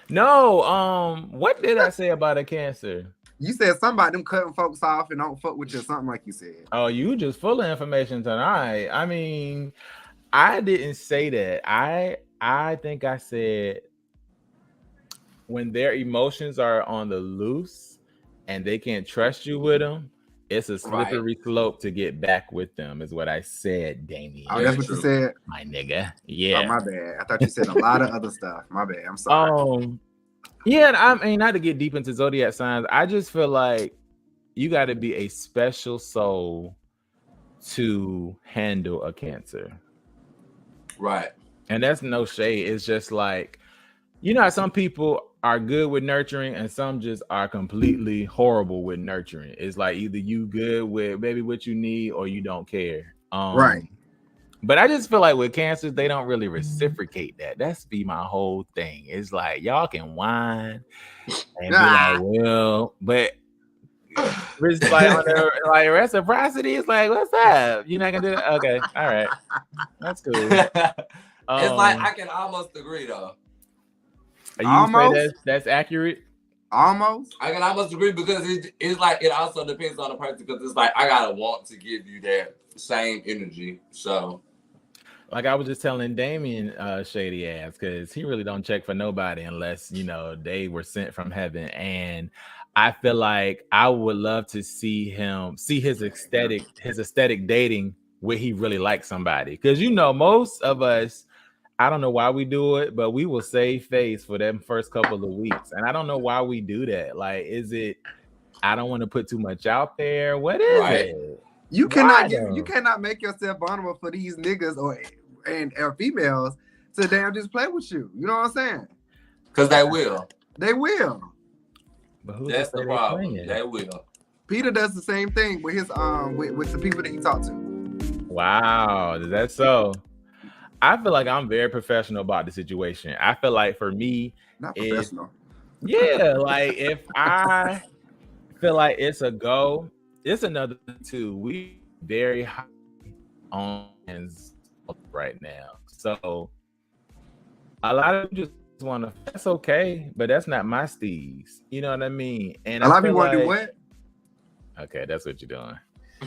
No, what did I say about a Cancer? You said something about them cutting folks off and don't fuck with you, something like you said. Oh, you just full of information tonight. I mean, I didn't say that. I think I said when their emotions are on the loose and they can't trust you with them, it's a slippery slope to get back with them, is what I said, Damian. Oh, that's what you said? My nigga. Yeah. Oh, my bad. I thought you said a lot of other stuff. My bad. I'm sorry. Yeah, I mean, not to get deep into zodiac signs, I just feel like you got to be a special soul to handle a Cancer. Right. And that's no shade. It's just like, you know how some people are good with nurturing and some just are completely horrible with nurturing. It's like either you good with maybe what you need or you don't care. Right. But I just feel like with Cancers, they don't really reciprocate that. That's be my whole thing. It's like y'all can whine and be like, well, but it's like reciprocity is like, what's up? You're not gonna do that? Okay, all right, that's cool. It's like I can almost agree though. Almost that's accurate. Almost. I can almost agree because it's like it also depends on the person because it's like I gotta want to give you that same energy. So, like I was just telling Damian, shady ass, because he really don't check for nobody unless they were sent from heaven. And I feel like I would love to see his aesthetic dating where he really likes somebody. Because most of us, I don't know why we do it, but we will save face for them first couple of weeks. And I don't know why we do that. Like, is it I don't want to put too much out there? What is it? You cannot make yourself vulnerable for these niggas or females to damn just play with you. You know what I'm saying? Because they will. They will. But that's the problem. They will. Peter does the same thing with his with the people that he talked to. Wow, is that so? I feel like I'm very professional about the situation. I feel like for me, not professional. Yeah, like if I feel like it's a go, it's another two. We very high on right now, so a lot of people just want to. That's okay, but that's not my steez. You know what I mean? And a lot of people want to do what? Okay, that's what you're doing.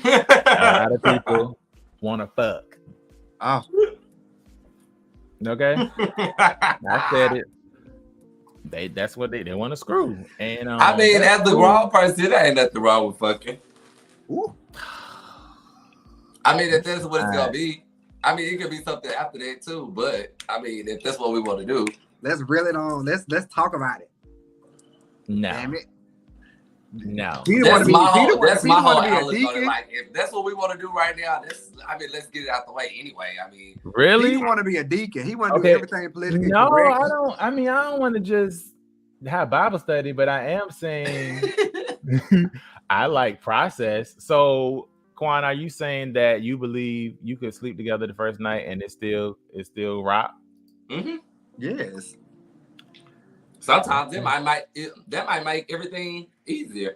A lot of people want to fuck. Oh. Okay, I said it. That's what they want to screw. And I mean, as the wrong person, there ain't nothing wrong with fucking. Ooh. I mean, if that's what it's gonna be. I mean, it could be something after that too. But I mean, if that's what we want to do, let's reel it on. Let's talk about it. No. Damn it. No. That's my whole outlook on it. Like, if that's what we want to do right now, let's get it out the way anyway. I mean, really? He want to be a deacon. He want to do everything politically correct. No, I don't want to just have Bible study, but I am saying I like process. So, Quan, are you saying that you believe you could sleep together the first night and it still rock? Mm-hmm. Yes. Sometimes that might make everything easier.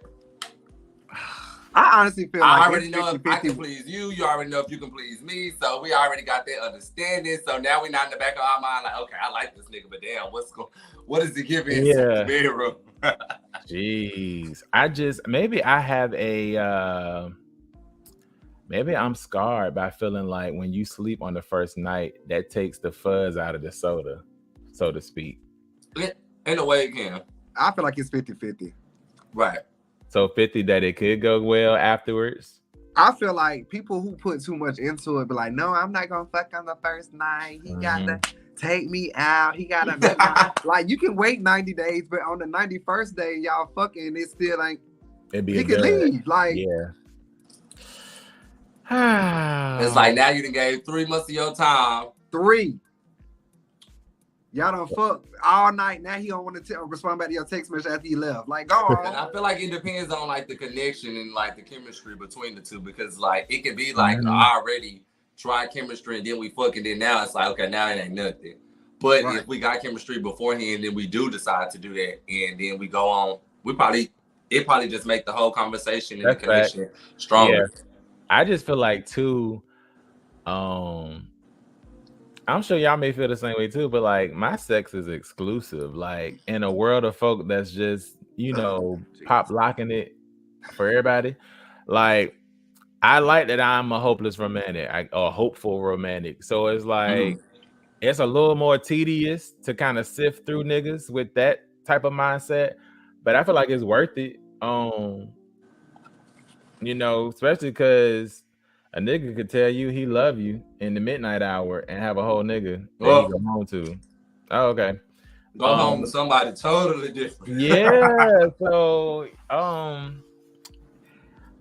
I honestly feel I already know if I can please you. You already know if you can please me. So we already got that understanding. So now we're not in the back of our mind like, okay, I like this nigga, but damn, what is the Givin in the bedroom? Jeez, maybe I have maybe I'm scarred by feeling like when you sleep on the first night, that takes the fuzz out of the soda, so to speak. In a way it can. I feel like it's 50-50. Right. So 50 that it could go well afterwards. I feel like people who put too much into it be like, no, I'm not gonna fuck on the first night. He got to take me out. He got to like you can wait 90 days, but on the 91st day, y'all fucking it still ain't. He can leave. Like it's like now you done gave 3 months of your time. 3. Y'all done fuck all night. Now he don't want to respond back to your text message after you left. Like, go on. And I feel like it depends on like the connection and like the chemistry between the two because like it can be like I already tried chemistry and then we fucking then now it's like okay now it ain't nothing. But if we got chemistry beforehand, then we do decide to do that and then we go on. It probably just make the whole conversation and the connection stronger. Yeah. I just feel like too. I'm sure y'all may feel the same way too, but like my sex is exclusive. Like in a world of folk that's just, pop locking it for everybody. Like I like that I'm a hopeless romantic or hopeful romantic. So it's like it's a little more tedious to kind of sift through niggas with that type of mindset, but I feel like it's worth it. You know, especially because a nigga could tell you he love you in the midnight hour and have a whole nigga that he go home to. Oh, okay. Go home to somebody totally different. Yeah. So,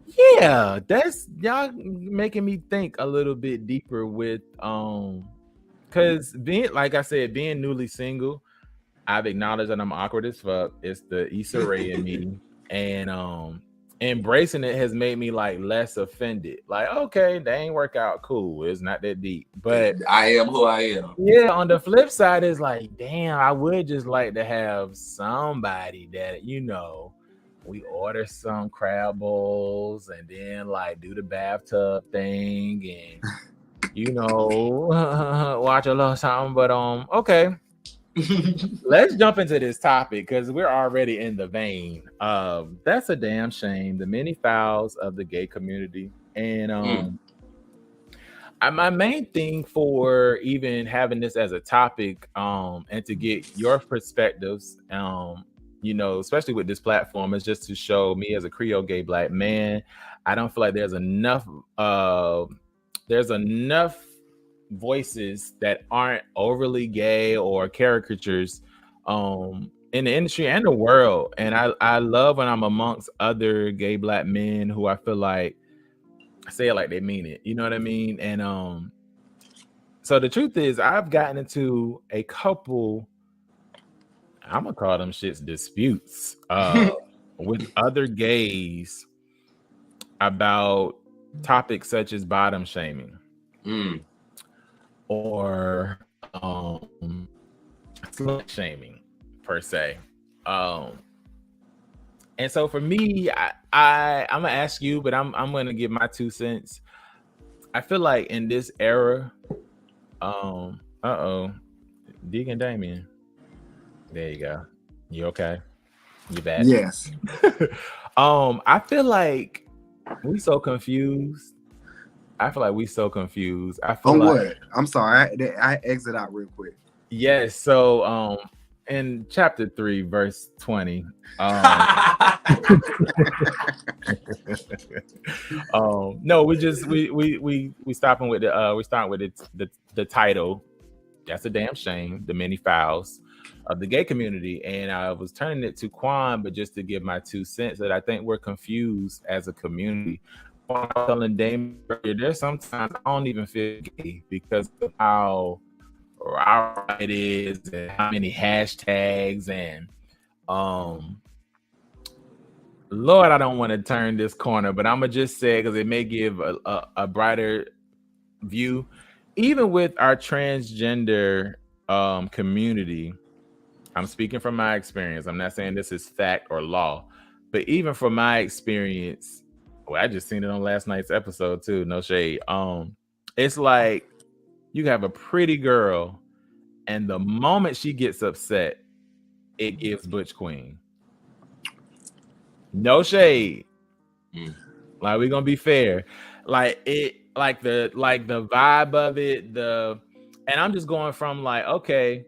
yeah, that's y'all making me think a little bit deeper with because being, like I said, being newly single, I've acknowledged that I'm awkward as fuck. It's the Issa Rae in me, and embracing it has made me like less offended. Like, okay, they ain't work out, cool. It's not that deep, but I am who I am. Yeah. On the flip side, is like, damn, I would just like to have somebody that we order some crab bowls and then like do the bathtub thing and watch a little something. But okay. Let's jump into this topic because we're already in the vein. That's a damn shame. The many fouls of the gay community. And my main thing for even having this as a topic, and to get your perspectives, especially with this platform, is just to show me as a Creole gay Black man, I don't feel like there's enough voices that aren't overly gay or caricatures in the industry and the world. And I love when I'm amongst other gay Black men who I feel like say it like they mean it. You know what I mean? And so the truth is, I've gotten into a couple, I'm gonna call them shits, disputes with other gays about topics such as bottom shaming or slut shaming per se. And so for me, I'm gonna ask you, but I'm gonna give my 2 cents. I feel like in this era, Deacon Damian, there you go. You okay? You back? Yes. I feel like we so confused. I feel On what? I'm sorry. I exit out real quick. Yes. So in chapter 3, verse 20. No, we stopping with we're starting with the title. That's a damn shame. The many fouls of the gay community. And I was turning it to Quan, but just to give my 2 cents, that I think we're confused as a community. Quan was telling Damian earlier, there's sometimes I don't even feel gay because of how raw it is and how many hashtags and Lord, I don't want to turn this corner, but I'm gonna just say, because it may give a brighter view, even with our transgender community. I'm speaking from my experience. I'm not saying this is fact or law, but even from my experience, well, I just seen it on last night's episode too. No shade. It's like you have a pretty girl, and the moment she gets upset, it gives Butch Queen. No shade. Like, we're gonna be fair. Like it, like the vibe of it, and I'm just going from like, okay,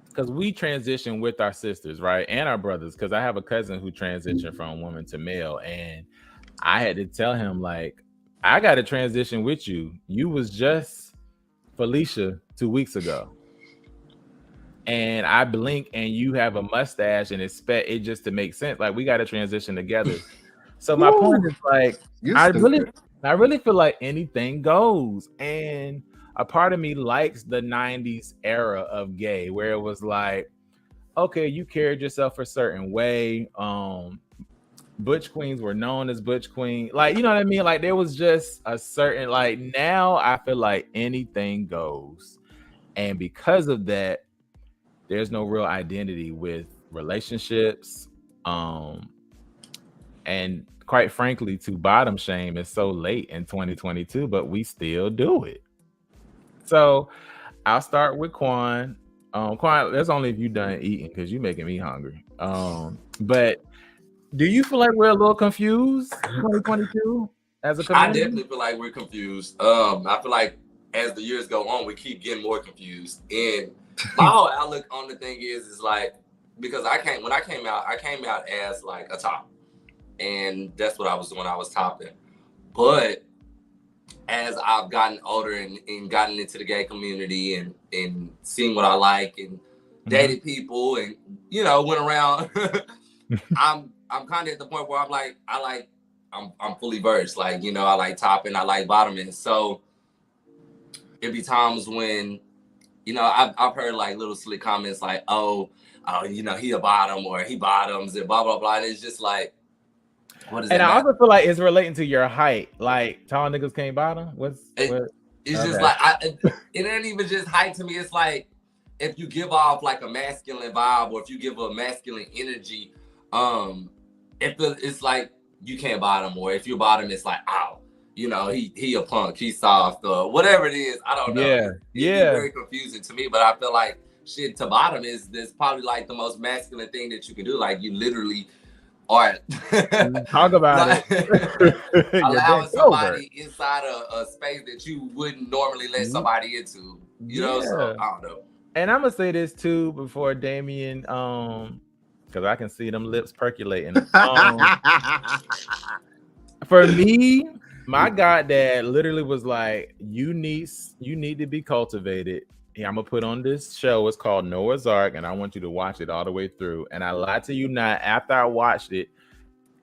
because we transition with our sisters, right? And our brothers, because I have a cousin who transitioned from woman to male, and I had to tell him, like, I got to transition with you. You was just Felicia 2 weeks ago. And I blink and you have a mustache and expect it just to make sense. Like, we got to transition together. So my point is, like, I really feel like anything goes. And a part of me likes the 90s era of gay, where it was like, okay, you carried yourself a certain way. Butch Queens were known as Butch Queen. Like, you know what I mean? Like, there was just a certain, like, now I feel like anything goes. And because of that, there's no real identity with relationships. And quite frankly, to bottom shame is so late in 2022, but we still do it. So I'll start with Quan. Quan, that's only if you done eating, because you're making me hungry. But do you feel like we're a little confused 2022 as a community? I definitely feel like we're confused. I feel like as the years go on, we keep getting more confused. And my whole outlook on the thing is like, because when I came out as like a top. and that's what I was doing. I was topping. But as I've gotten older and gotten into the gay community and seeing what I like and dated people and, you know, went around, I'm kind of at the point where I'm fully versed. Like, you know, I like topping, I like bottoming. So it'd be times when, you know, I've heard like little slick comments like, oh, you know, he a bottom or he bottoms and blah, blah, blah. And it's just like, what is that? And I also feel like it's relating to your height. Like tall niggas can't bottom. It's just like, it ain't even just height to me. It's like, if you give off like a masculine vibe or if you give a masculine energy, it's like you can't bottom, or if you bottom, it's like, ow, you know, he a punk, he's soft, or whatever it is. I don't know. It's very confusing to me, but I feel like shit to bottom is probably like the most masculine thing that you can do. Like you literally are talk about it. Allowing somebody inside a space that you wouldn't normally let somebody into. You know, so I don't know. And I'm gonna say this too before Damian, because I can see them lips percolating. For me, my goddad literally was like, you need to be cultivated. Yeah, I'm gonna put on this show. It's called Noah's Ark, and I want you to watch it all the way through. And I lied to you not. After I watched it,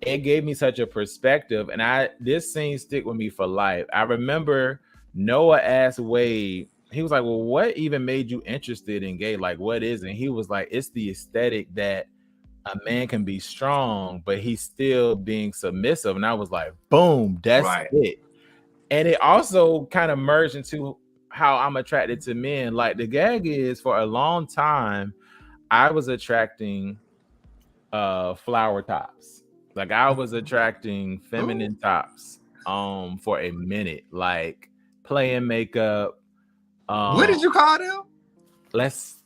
it gave me such a perspective, and this scene stick with me for life. I remember Noah asked Wade. He was like, well, what even made you interested in gay? Like, what is it? And he was like, it's the aesthetic that a man can be strong, but he's still being submissive. And I was like, boom, that's it. And it also kind of merged into how I'm attracted to men. Like the gag is, for a long time, I was attracting flower tops. Like I was attracting feminine tops for a minute, like playing makeup. What did you call them? Let's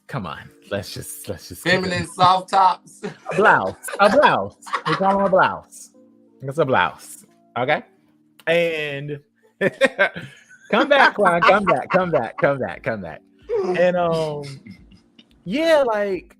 just feminine soft tops. A blouse. We call them a blouse. It's a blouse. Okay. And come back, Quan. Come back. And yeah, like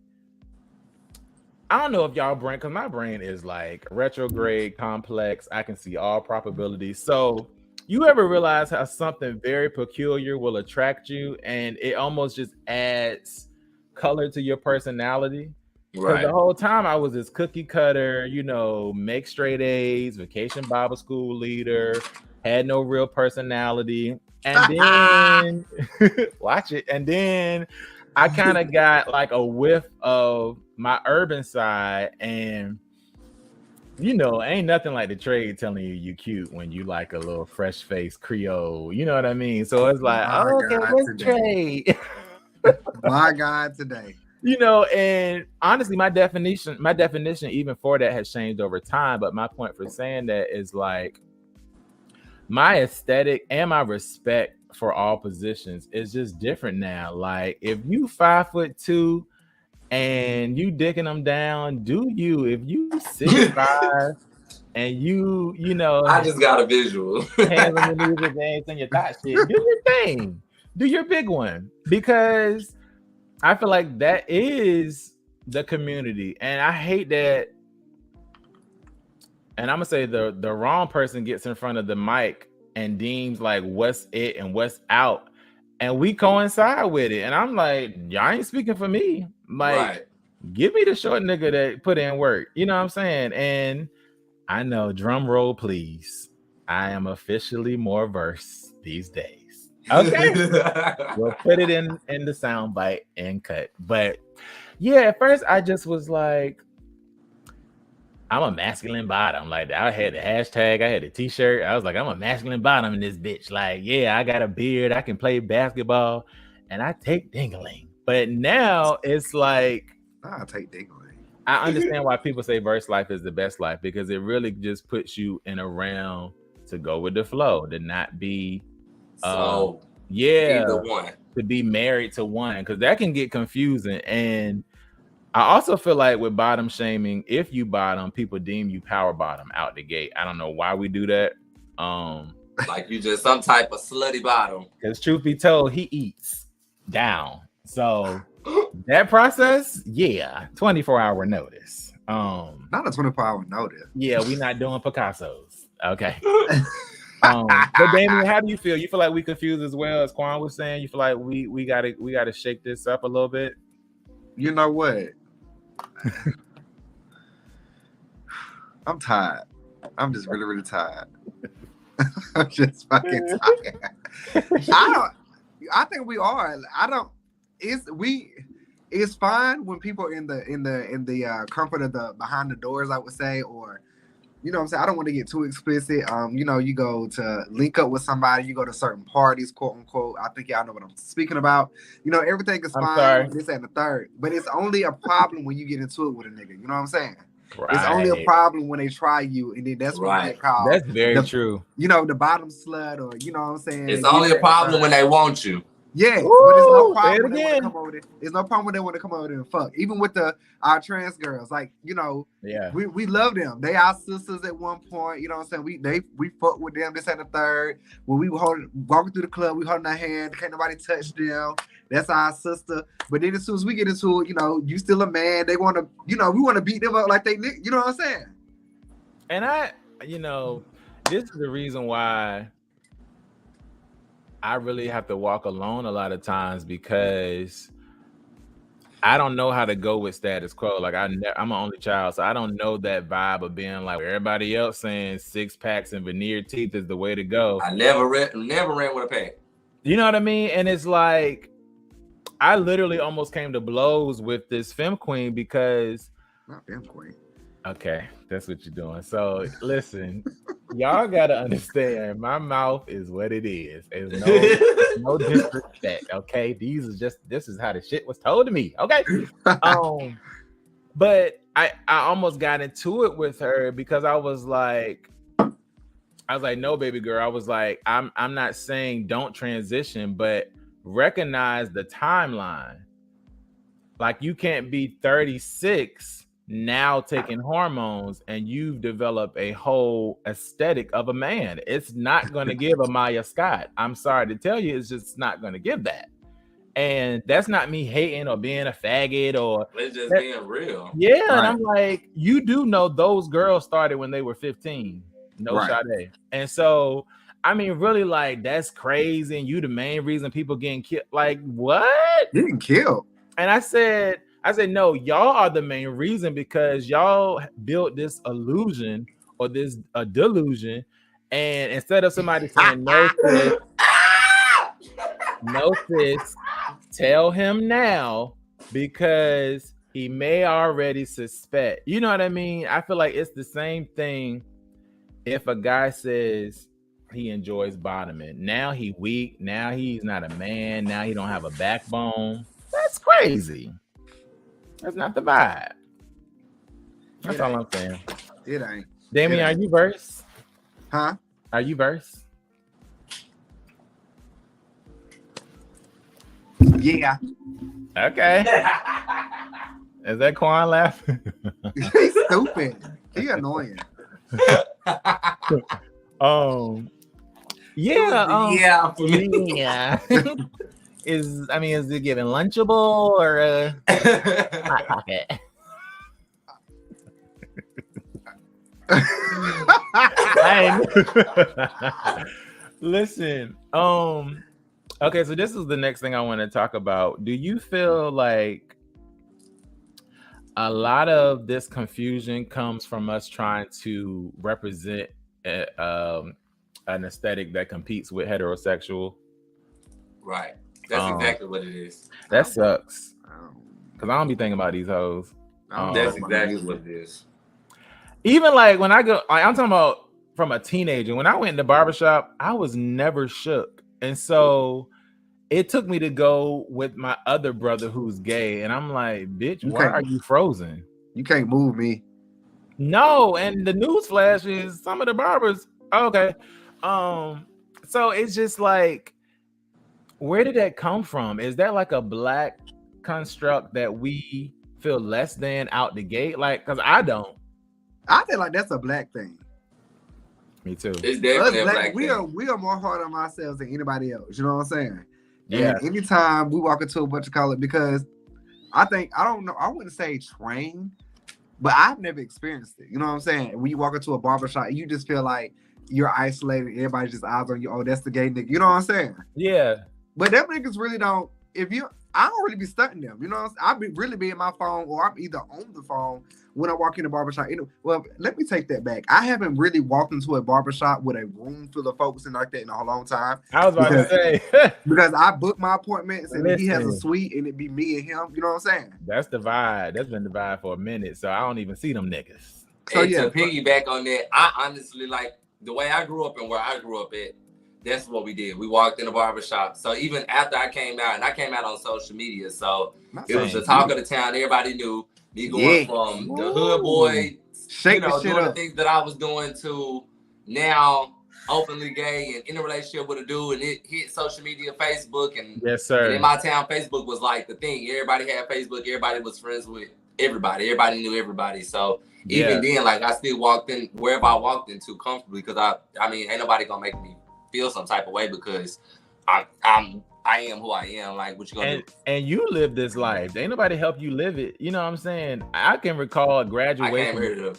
I don't know if y'all brain, because my brain is like retrograde, complex. I can see all probabilities. So you ever realize how something very peculiar will attract you, and it almost just adds color to your personality? Because the whole time I was this cookie cutter, you know, make straight A's, vacation Bible school leader, had no real personality. And then watch it. And then I kind of got like a whiff of my urban side, and you know, ain't nothing like the trade telling you cute when you like a little fresh faced Creole. You know what I mean? So it's like, okay, what's trade? My God, today. You know, and honestly, my definition even for that has changed over time. But my point for saying that is like my aesthetic and my respect for all positions is just different now. Like if you 5'2" and you dicking them down, do you? If you 6'5" and you know, I just got a visual. Hands on your knees with hands on your thigh shit. Do your thing. Do your big one, because I feel like that is the community, and I hate that. And I'm gonna say the wrong person gets in front of the mic and deems like what's it and what's out, and we coincide with it. And I'm like, y'all ain't speaking for me. Like, give me the short nigga that put in work. You know what I'm saying? And I know, drum roll, please. I am officially more versed these days. Okay, we'll put it in the sound bite and cut. But yeah, at first I just was like, I'm a masculine bottom. Like I had the hashtag, I had the t-shirt. I was like, I'm a masculine bottom in this bitch. Like, yeah, I got a beard, I can play basketball, and I take dingling. But now it's like, I'll take dingling. I understand why people say verse life is the best life, because it really just puts you in a realm to go with the flow, to not be either one, to be married to one, because that can get confusing. And I also feel like with bottom shaming, if you bottom, people deem you power bottom out the gate. I don't know why we do that. Like you just some type of slutty bottom. Because truth be told, he eats down. So that process, 24-hour notice. Not a 24-hour notice. Yeah, we're not doing Picasso's. Okay. But Damian, how do you feel? You feel like we confused as well as Quan was saying? You feel like we gotta shake this up a little bit? You know what? I'm tired. I'm just really, really tired. I'm just fucking tired. I think we are. It's fine when people in the comfort of the behind the doors, I would say, or you know what I'm saying? I don't want to get too explicit. You know, you go to link up with somebody, you go to certain parties, quote unquote. I think y'all know what I'm speaking about. You know, everything is fine. This and the third. But it's only a problem when you get into it with a nigga. You know what I'm saying? Right. It's only a problem when they try you, and then that's when you get called. That's very true. You know, the bottom slut, or you know what I'm saying? It's only a problem when they want you. Yeah, but there's no problem when they want to come over there. There's no problem when they want to come over there and fuck. Even with our trans girls, like, you know, we love them. They our sisters at one point. You know what I'm saying? We fuck with them. This and the third. When we walking through the club, we holding their hand. Can't nobody touch them. That's our sister. But then as soon as we get into it, you know, you still a man. They want to, you know, we want to beat them up like they, you know what I'm saying? And you know, this is the reason why I really have to walk alone a lot of times, because I don't know how to go with status quo. Like I'm an only child, so I don't know that vibe of being like everybody else saying 6 packs and veneer teeth is the way to go. I never ran with a pack. You know what I mean? And it's like I literally almost came to blows with this femme queen because not femme queen. Okay, that's what you're doing. So listen, y'all gotta understand. My mouth is what it is. There's no disrespect. Okay, this is how the shit was told to me. Okay, but I almost got into it with her because I was like, no, baby girl. I was like, I'm not saying don't transition, but recognize the timeline. Like you can't be 36. Now taking hormones and you've developed a whole aesthetic of a man. It's not going to give a Maya Scott. I'm sorry to tell you, it's just not going to give that. And that's not me hating or being a faggot or it's just being real. Yeah, right. And I'm like, you do know those girls started when they were 15. No Sade. And so, I mean, really, like, that's crazy. And you the main reason people getting killed. Like, what? Getting killed. And I said, no, y'all are the main reason because y'all built this illusion or this delusion. And instead of somebody saying no sis, tell him now because he may already suspect. You know what I mean? I feel like it's the same thing if a guy says he enjoys bottoming. Now he weak. Now he's not a man. Now he don't have a backbone. That's crazy. That's not the vibe. That's all I'm saying. It ain't. Damian, are you verse? Huh? Are you verse? Yeah. Okay. Is that Quan laughing? He's stupid. He annoying. Yeah. Is it given lunchable or hot pocket? Listen, okay, so this is the next thing I want to talk about. Do you feel like a lot of this confusion comes from us trying to represent an aesthetic that competes with heterosexual? Right. That's exactly what it is. That sucks. Because I don't be thinking about these hoes. That's exactly what it is. Even like when I go, I'm talking about from a teenager. When I went in the barbershop, I was never shook. And so it took me to go with my other brother who's gay. And I'm like, bitch, why are you frozen? You can't move me. No. And the news flash is some of the barbers. Okay. So it's just like, where did that come from? Is that like a black construct that we feel less than out the gate? Like, because I don't. I feel like that's a black thing. Me too. It's definitely a black thing. We are more hard on ourselves than anybody else. You know what I'm saying? Yeah. And anytime we walk into a bunch of college, because I wouldn't say train, but I've never experienced it. You know what I'm saying? When you walk into a barbershop, you just feel like you're isolated. Everybody's just eyes on you. Oh, that's the gay nigga. You know what I'm saying? Yeah. But them niggas really don't. I don't really be stunting them. You know what I'm saying? Really be in my phone, or I'm either on the phone when I walk in the barbershop. Well, let me take that back. I haven't really walked into a barbershop with a room full of folks and like that in a long time. I was about to say. Because I book my appointments and he has a suite and it be me and him. You know what I'm saying? That's the vibe. That's been the vibe for a minute. So I don't even see them niggas. So yeah, to piggyback on that, I honestly like the way I grew up and where I grew up at. That's what we did. We walked in the barbershop. So even after I came out, and I came out on social media, so it was the talk of the town. Everybody knew me going from the hood boy, doing the things that I was doing to now openly gay and in a relationship with a dude, and it hit social media, Facebook, and yes, sir. And in my town, Facebook was like the thing. Everybody had Facebook. Everybody was friends with everybody. Everybody knew everybody. So even then, like I still walked in wherever I walked into comfortably because I mean, ain't nobody gonna make me feel some type of way because I am who I am. Like, what you gonna do? And you live this life. Ain't nobody help you live it. You know what I'm saying? I can recall a graduation. I came here to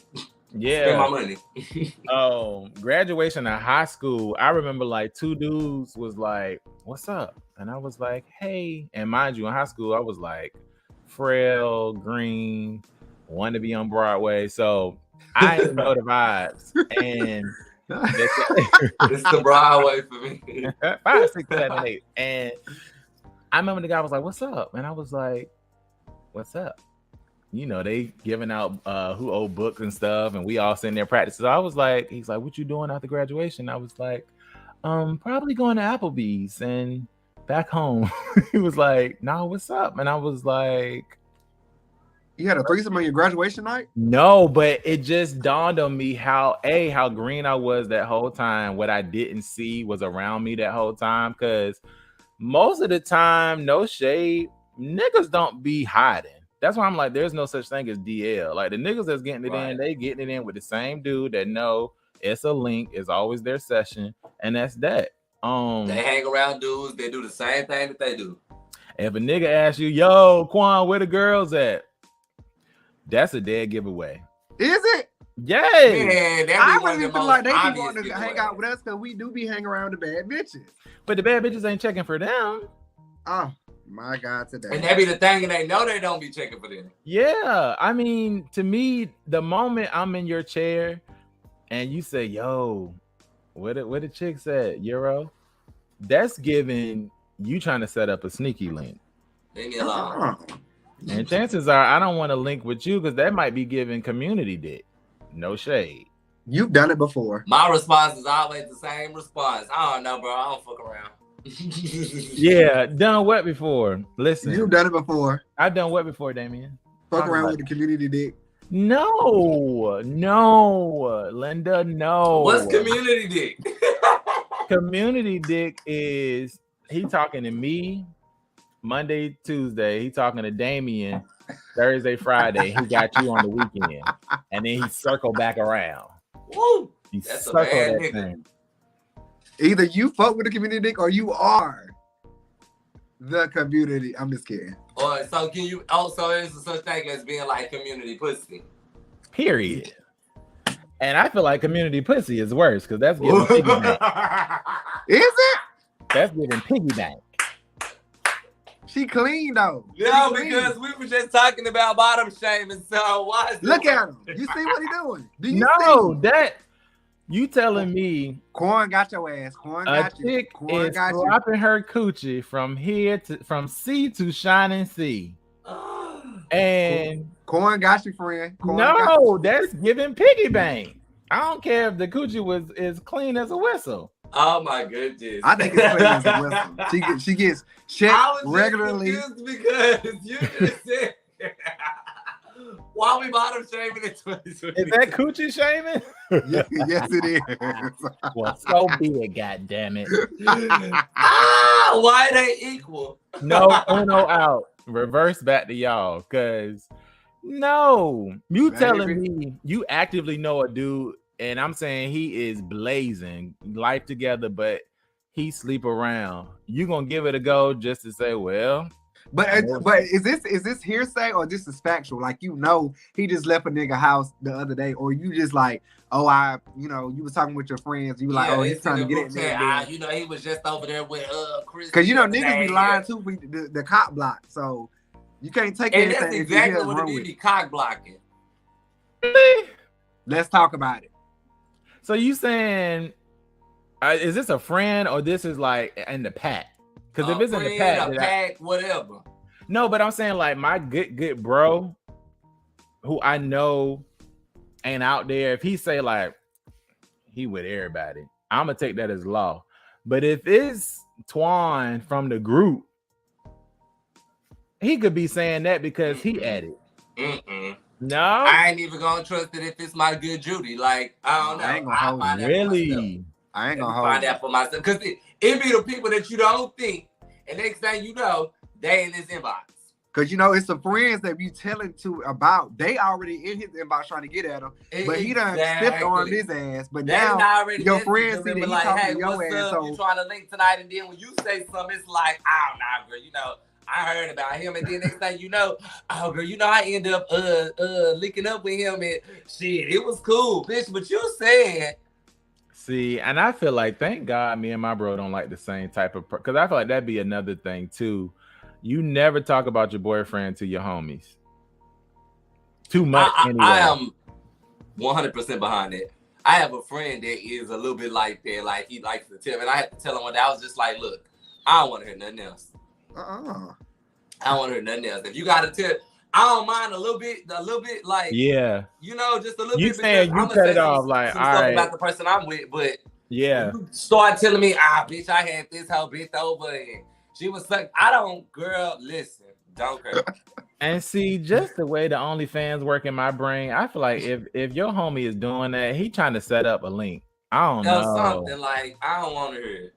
spend my money. Graduation of high school. I remember like two dudes was like, "What's up?" And I was like, "Hey." And mind you, in high school, I was like frail, green, wanted to be on Broadway. So I didn't know the vibes. And it's the Broadway for me. 5, 6, 7, 8. And I remember the guy was like, "What's up?" And I was like, "What's up?" You know, they giving out who owe books and stuff, and we all sitting there practicing. So I was like, he's like, "What you doing after graduation?" I was like, probably going to Applebee's and back home. He was like, "No, what's up?" And I was like, "You had a threesome on your graduation night?" No, but it just dawned on me how green I was that whole time. What I didn't see was around me that whole time, because most of the time, no shade, niggas don't be hiding. That's why I'm like, there's no such thing as DL. Like the niggas that's getting it in, they getting it in with the same dude that know it's a link, it's always their session, and that's that. They hang around dudes, they do the same thing that they do. If a nigga asks you, "Yo, Quan, where the girls at?" That's a dead giveaway. Is it? Yay! Man, I wouldn't even feel like they be wanting to hang out with us because we do be hanging around the bad bitches. But the bad bitches ain't checking for them. Oh my God, today. And that be the thing, and they know they don't be checking for them. Yeah, I mean, to me, the moment I'm in your chair and you say, "Yo, where the chicks at, Euro?" That's giving you trying to set up a sneaky link. Leave me alone. And chances are I don't want to link with you because that might be giving community dick. No shade. You've done it before. My response is always the same response. I don't know, bro. I don't fuck around. Yeah, done what before? Listen. You've done it before. I've done what before, Damian? Fuck around with the community dick. No, Linda, no. What's community dick? Community dick is he talking to me Monday, Tuesday. He talking to Damian Thursday, Friday. He got you on the weekend, and then he circle back around. Woo! He That's circle a bad that nigga. thing. Either you fuck with the community dick or you are the community. I'm just kidding. Or so can you also there's such thing as being like community pussy. Period. And I feel like community pussy is worse because that's giving piggyback. Is it? That's giving piggyback. She clean though. No, because we were just talking about bottom shaming. So why is look at him? You see what he doing? Do you see? That you telling me Quan got your ass. Quan got you. Chick Quan is got flopping her coochie from sea to shining sea. And Quan got you, friend. Quan no, that's giving piggy bank. I don't care if the coochie was as clean as a whistle. Oh my goodness! I think it's clean as a whistle. She gets checked regularly. Because you just said why we bottom shaming in 2020? Is that coochie shaming? Yes, it is. Well, so be it. God damn it! Why they equal? No, out. Reverse back to y'all, cause no, you telling me you actively know a dude, and I'm saying he is blazing life together, but he sleep around. You gonna give it a go just to say, well, But is this hearsay or this is factual? Like, you know, he just left a nigga house the other day, or you just like, oh, you was talking with your friends, you were like, oh, he's trying to get in there. You know, he was just over there with Chris. Because you know niggas be lying too with the cop block, so you can't take and anything. That's exactly what it be, cock blocking. Let's talk about it. So you saying, is this a friend or this is like in the pack? Because if it's in the pack, whatever. No, but I'm saying like my good bro, who I know ain't out there. If he say like he with everybody, I'm gonna take that as law. But if it's Twan from the group, he could be saying that because he at it. No, I ain't even gonna trust it if it's my good Judy. Like, I don't know. I ain't gonna hold it. Really? I ain't gonna hold find out for myself. Because it be the people that you don't think, and next thing you know, they in this inbox. Because, you know, it's the friends that you telling to about, they already in his inbox trying to get at him. But he done stepped on his ass. But now your friends see that he like, talking hey, to your what's ass. Up? So you trying to link tonight, and then when you say something, it's like, oh, nah, girl, you know, I heard about him, and then next thing you know, oh girl, you know, I end up linking up with him, and shit, it was cool, bitch. But you said, see, and I feel like, thank God, me and my bro don't like the same type of, because I feel like that'd be another thing too. You never talk about your boyfriend to your homies. Too much. Anyway. I am 100% behind it. I have a friend that is a little bit like that, like he likes to tell me, and I had to tell him one day, I was just like, look, I don't want to hear nothing else. I don't want to hear nothing else. If you gotta tell, I don't mind a little bit, like, yeah, you know, just a little you bit. Saying you cut it off, like, some all stuff right, about the person I'm with, but yeah, you start telling me, bitch, I had this whole bitch over, and she was like, I don't, girl, listen, don't care. And see, just the way the OnlyFans work in my brain, I feel like if your homie is doing that, he trying to set up a link. I don't know. Something like, I don't want to hear it.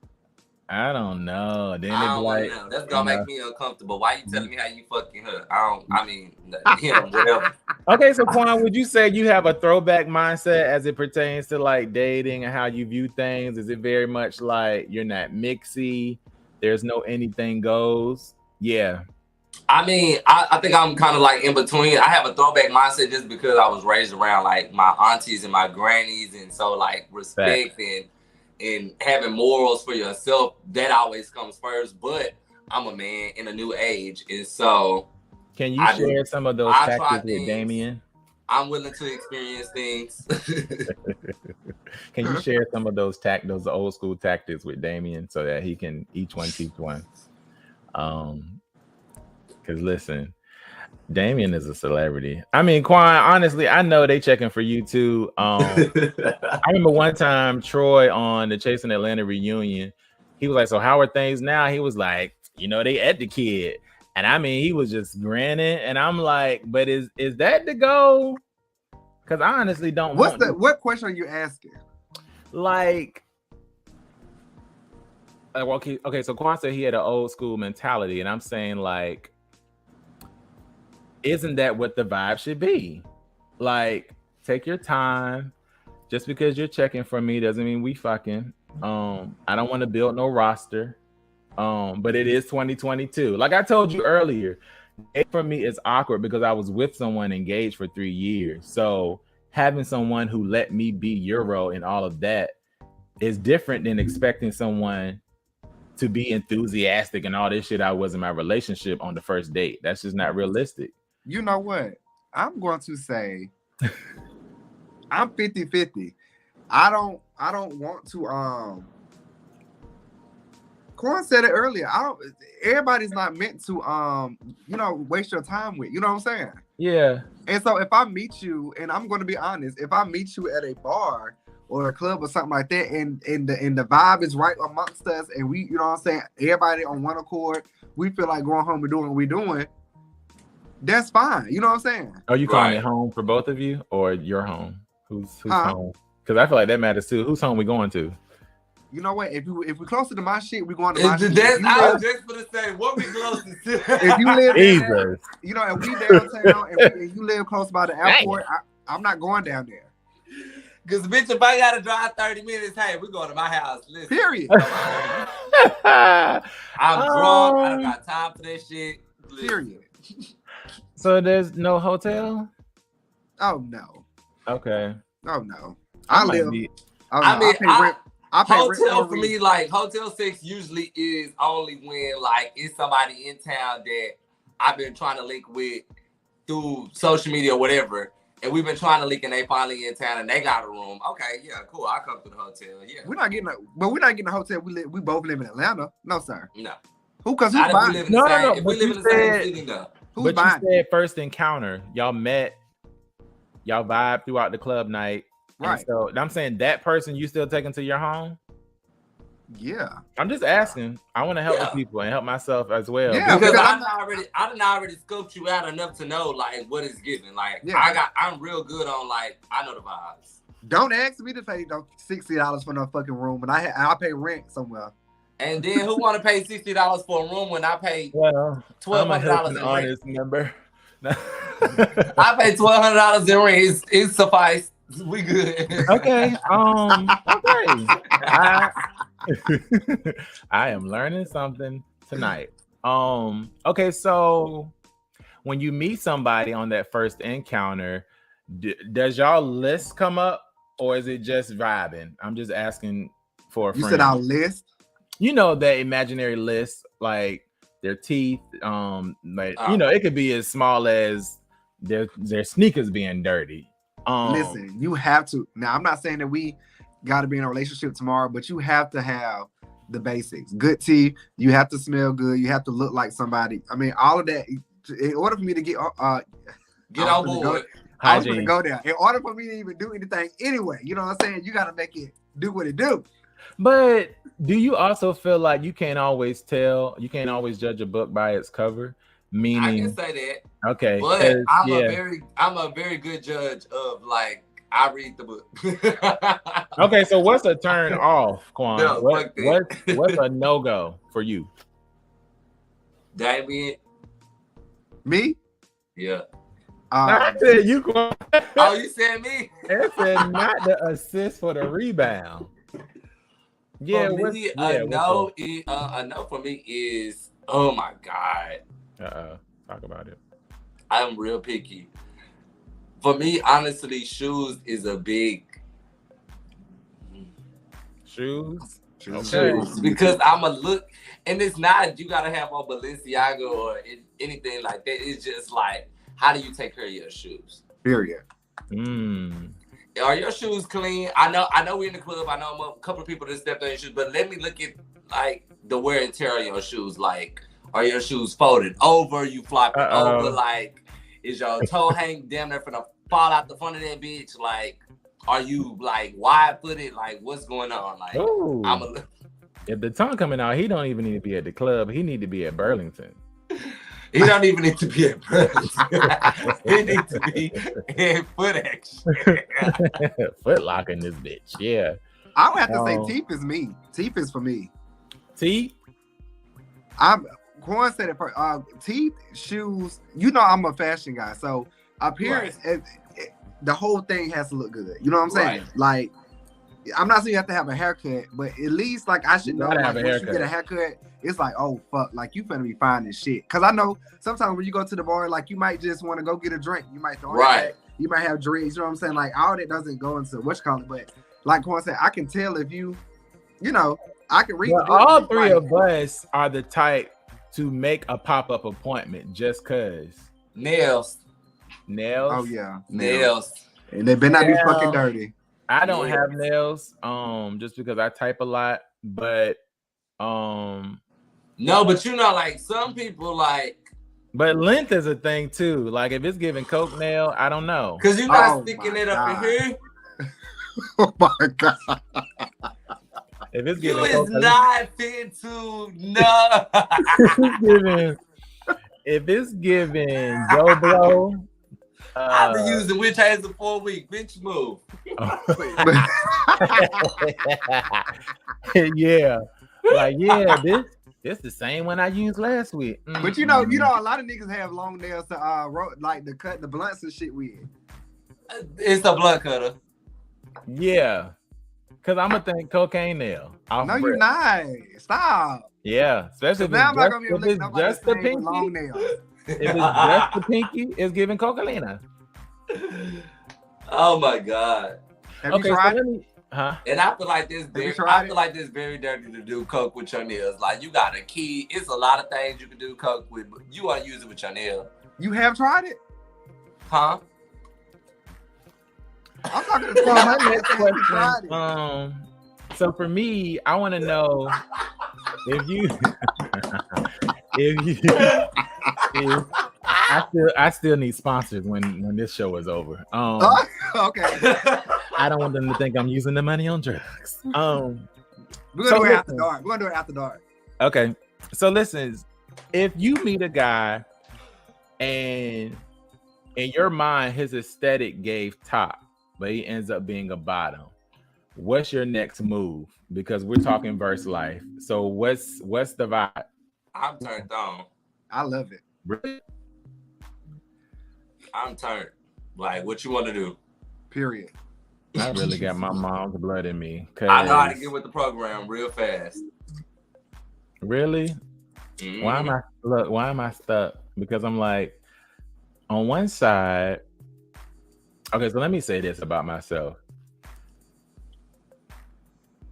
I don't know. Then I don't like, know. That's gonna make me uncomfortable. Why you telling me how you fucking her? I mean, him, whatever. Okay, so Quan, would you say you have a throwback mindset as it pertains to like dating and how you view things? Is it very much like you're not mixy? There's no anything goes? Yeah. I mean, I think I'm kind of like in between. I have a throwback mindset just because I was raised around like my aunties and my grannies, and so like respect and having morals for yourself, that always comes first. But I'm a man in a new age, and so can you share some of those tactics with Damian? I'm willing to experience things. Can you share some of those old school tactics with Damian so that he can each one teach one? Because listen, Damian is a celebrity. I mean, Quan, honestly, I know they checking for you too. I remember one time Troy on the Chasing Atlanta reunion, he was like, so how are things now? He was like, you know, they at the kid. And I mean, he was just grinning. And I'm like, but is that the goal? Because I honestly don't what question are you asking? Like, okay, so Quan said he had an old school mentality, and I'm saying like, isn't that what the vibe should be? Like, take your time. Just because you're checking for me doesn't mean we fucking. I don't want to build no roster. But it is 2022. Like I told you earlier, for me it's awkward because I was with someone engaged for 3 years. So having someone who let me be Euro and all of that is different than expecting someone to be enthusiastic and all this shit I was in my relationship on the first date. That's just not realistic. You know what? I'm going to say I'm 50-50. I don't want to Quan said it earlier. Everybody's not meant to waste your time with. You know what I'm saying? Yeah. And so if I meet you, and I'm going to be honest, if I meet you at a bar or a club or something like that, and the vibe is right amongst us, and we, you know what I'm saying, everybody on one accord, we feel like going home and doing what we're doing, that's fine. You know what I'm saying? Are you calling it home for both of you, or your home? Who's home? Because I feel like that matters too. Whose home we going to? You know what? If we're closer to my shit, we're going to my shit. I was just gonna say, what we closest to? If you live there, you know, and we downtown, and you live close by the airport, I'm not going down there. Because, bitch, if I got to drive 30 minutes, hey, we're going to my house. Listen. Period. I'm drunk. I don't got time for this shit. Period. So there's no hotel? Oh no. Okay. Oh no. I I pay hotel rent for me, like hotel sex usually is only when like it's somebody in town that I've been trying to link with through social media or whatever, and we've been trying to link and they finally in town and they got a room. Okay, yeah, cool. I'll come to the hotel. Yeah. We're not getting a hotel. We both live in Atlanta. No, sir. No. Who's buying? If we live in the same city, no. Who's But buying? you said first encounter. Y'all met, y'all vibe throughout the club night. Right. So I'm saying that person you still taking to your home? Yeah. I'm just asking. I want to help the people and help myself as well. Yeah, because because I didn't already scoped you out enough to know like what it's giving. Like I'm real good on like I know the vibes. Don't ask me to pay $60 for no fucking room, and I'll pay rent somewhere. And then who want to pay $60 for a room when I pay $1,200 in rent? Honest member. I pay $1,200 in rent. It suffice. We good. Okay. Okay. I am learning something tonight. Okay, so when you meet somebody on that first encounter, does y'all list come up or is it just vibing? I'm just asking for a friend. You said our list? You know, that imaginary list, like their teeth, it could be as small as their sneakers being dirty. Listen, you have to. Now, I'm not saying that we got to be in a relationship tomorrow, but you have to have the basics. Good teeth. You have to smell good. You have to look like somebody. I mean, all of that. In order for me to get on board, I was going to go there. In order for me to even do anything anyway, you know what I'm saying? You got to make it do what it do. But do you also feel like you can't always judge a book by its cover? Meaning, I can say that. Okay, but I'm a very good judge of like I read the book. Okay, so what's a turn off, Quan? No, what's a no-go for you? Damian? Me? Yeah. I said you, Quan. Oh, you said me? It said not the assist for the rebound. Yeah, a no for me is, oh my God. Talk about it. I'm real picky. For me, honestly, shoes is a big shoes. Okay. Because I'm a look, and it's not you gotta have on Balenciaga or anything like that. It's just like, how do you take care of your shoes? Period. Are your shoes clean? I know we're in the club. I know a couple of people that stepped on your shoes, but let me look at like the wear and tear of your shoes. Like, are your shoes folded over? You flopping over? Like, is your toe hang damn near finna fall out the front of that bitch? Like, are you like wide footed? Like, what's going on? Like, if the tongue coming out, he don't even need to be at the club. He need to be at Burlington. He don't even need to be at Burlington. He needs to be in Foot Action. Foot Locker in this bitch. Yeah. I would have to say teeth is me. Teeth is for me. Teeth? Quan said it first. Teeth, shoes. You know I'm a fashion guy, so appearance, the whole thing has to look good. You know what I'm saying? Right. Like, I'm not saying you have to have a haircut, but at least like I should know. Like, once you get a haircut, it's like, oh fuck, like you finna be fine as shit. Cause I know sometimes when you go to the bar, like you might just want to go get a drink. You might throw it back. You might have dreads. You know what I'm saying? Like all that doesn't go into whatchamacallit. But like Quan said, I can tell if you know, I can read. All three of us are the type to make a pop-up appointment just cause. Nails. Oh yeah, nails. And they better not be fucking dirty. I don't have nails, just because I type a lot, but no, but you know, like some people like. But length is a thing too. Like if it's giving coke nail, I don't know. Cause you're not sticking it up in here. Oh my God. If it's giving you is not fit to no. if it's giving Joe Blow. I've been using witch hazel for a week. Bitch, move. Yeah, like this the same one I used last week. But you know, a lot of niggas have long nails to like to cut the blunts and shit with. It's a blunt cutter. Yeah, cause I'm gonna think cocaine nail. No, you're not. Stop. Yeah, especially if now I'm not it's gonna be able to just, look if it's just the with long pinky. nails. If it's just the pinky, it's giving Cocalina. Oh my God. Have you tried it? And I feel like this very dirty to do coke with your nails. Like you got a key. It's a lot of things you can do coke with, but you want to use it with your nail. You have tried it? Huh? I'm talking to my next question. So for me, I want to know if you I still need sponsors when this show is over. Okay. I don't want them to think I'm using the money on drugs. We're gonna do it after dark. We're gonna do it after dark. Okay. So listen, if you meet a guy and in your mind his aesthetic gave top, but he ends up being a bottom, what's your next move? Because we're talking verse life. So what's the vibe? I'm turned on. I love it. Really? I'm turned. Like, what you want to do? Period. I really got my mom's blood in me. I know how to get with the program real fast. Really? Mm-hmm. Why am I stuck? Because I'm like, on one side, okay, so let me say this about myself.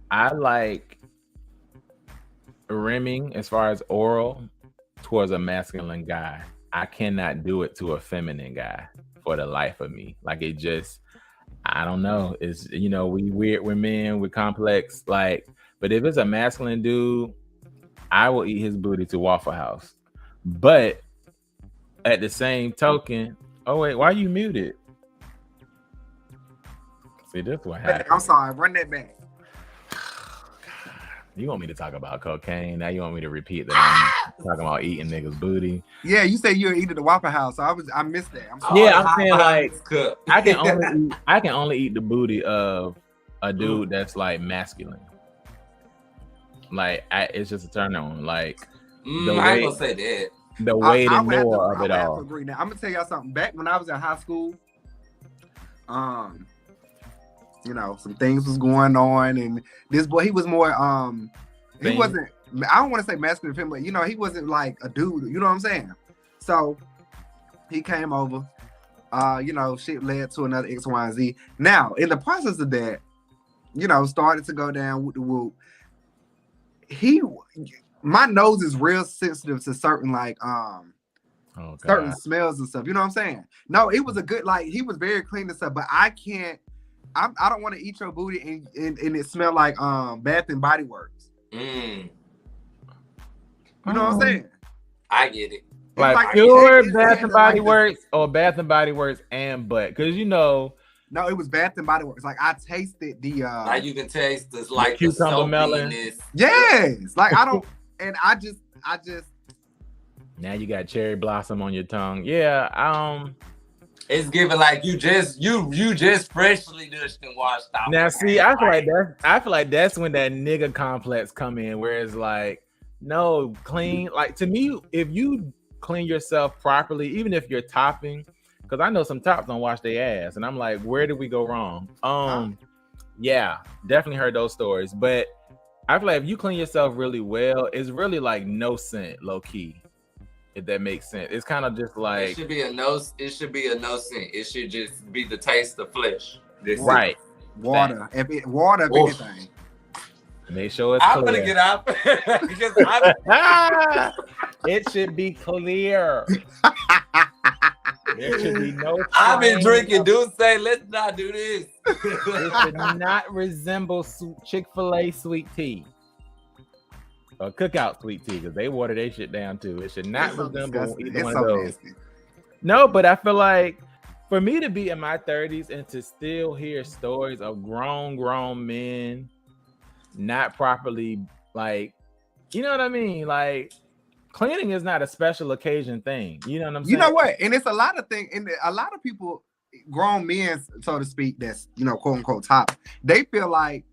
I like rimming as far as oral towards a masculine guy. I cannot do it to a feminine guy for the life of me. Like it just, I don't know. It's, we're men, we're complex. Like, but if it's a masculine dude, I will eat his booty to Waffle House. But at the same token, oh wait, why are you muted? See, this what happened. I'm sorry, run that back. You want me to talk about cocaine? Now you want me to repeat that I'm talking about eating niggas' booty? Yeah, you said you were eating the Waffle House, so I missed that. I'm sorry. Yeah, I'm saying like I can only eat the booty of a dude that's like masculine. Like it's just a turn on. Like I ain't gonna say that. The weight and more of it all. Agree. Now I'm gonna tell y'all something. Back when I was in high school, some things was going on, and this boy, he was more he wasn't, I don't want to say masculine feminine, but he wasn't like a dude, you know what I'm saying? So he came over, shit led to another X, Y, and Z. Now, in the process of that, started to go down with the whoop. My nose is real sensitive to certain certain smells and stuff, you know what I'm saying? No, it was a good, he was very clean and stuff, but I don't want to eat your booty and it smell like Bath and Body Works. You know what I'm saying? I get it. Like pure Bath and Body Works or Bath and Body Works and butt, because No, it was Bath and Body Works. Like I tasted the like you can taste this like the cucumber melon. Yes, like I don't, and I just. Now you got cherry blossom on your tongue. Yeah, It's giving like you just freshly dushed and washed out. Now see, I feel like that's when that nigga complex come in, where it's like, no, clean. Like to me, if you clean yourself properly, even if you're topping, because I know some tops don't wash their ass, and I'm like, where did we go wrong? Yeah, definitely heard those stories, but I feel like if you clean yourself really well, it's really like no scent, low key. If that makes sense, it's kind of just like it should be a no scent. It should just be the taste of flesh. Right. Water. If anything. Make sure it's clear. I'm gonna get out because it should be clear. There should be no. I've been drinking. Dude, say let's not do this. It should not resemble Chick-fil-A sweet tea. Or Cookout sweet tea, because they water their shit down too. It should not resemble either one of those. Nasty. No, but I feel like for me to be in my 30s and to still hear stories of grown men not properly, like, you know what I mean? Like, cleaning is not a special occasion thing. You know what I'm saying? You know what? And it's a lot of things, and a lot of people, grown men, so to speak, that's, quote unquote top, they feel like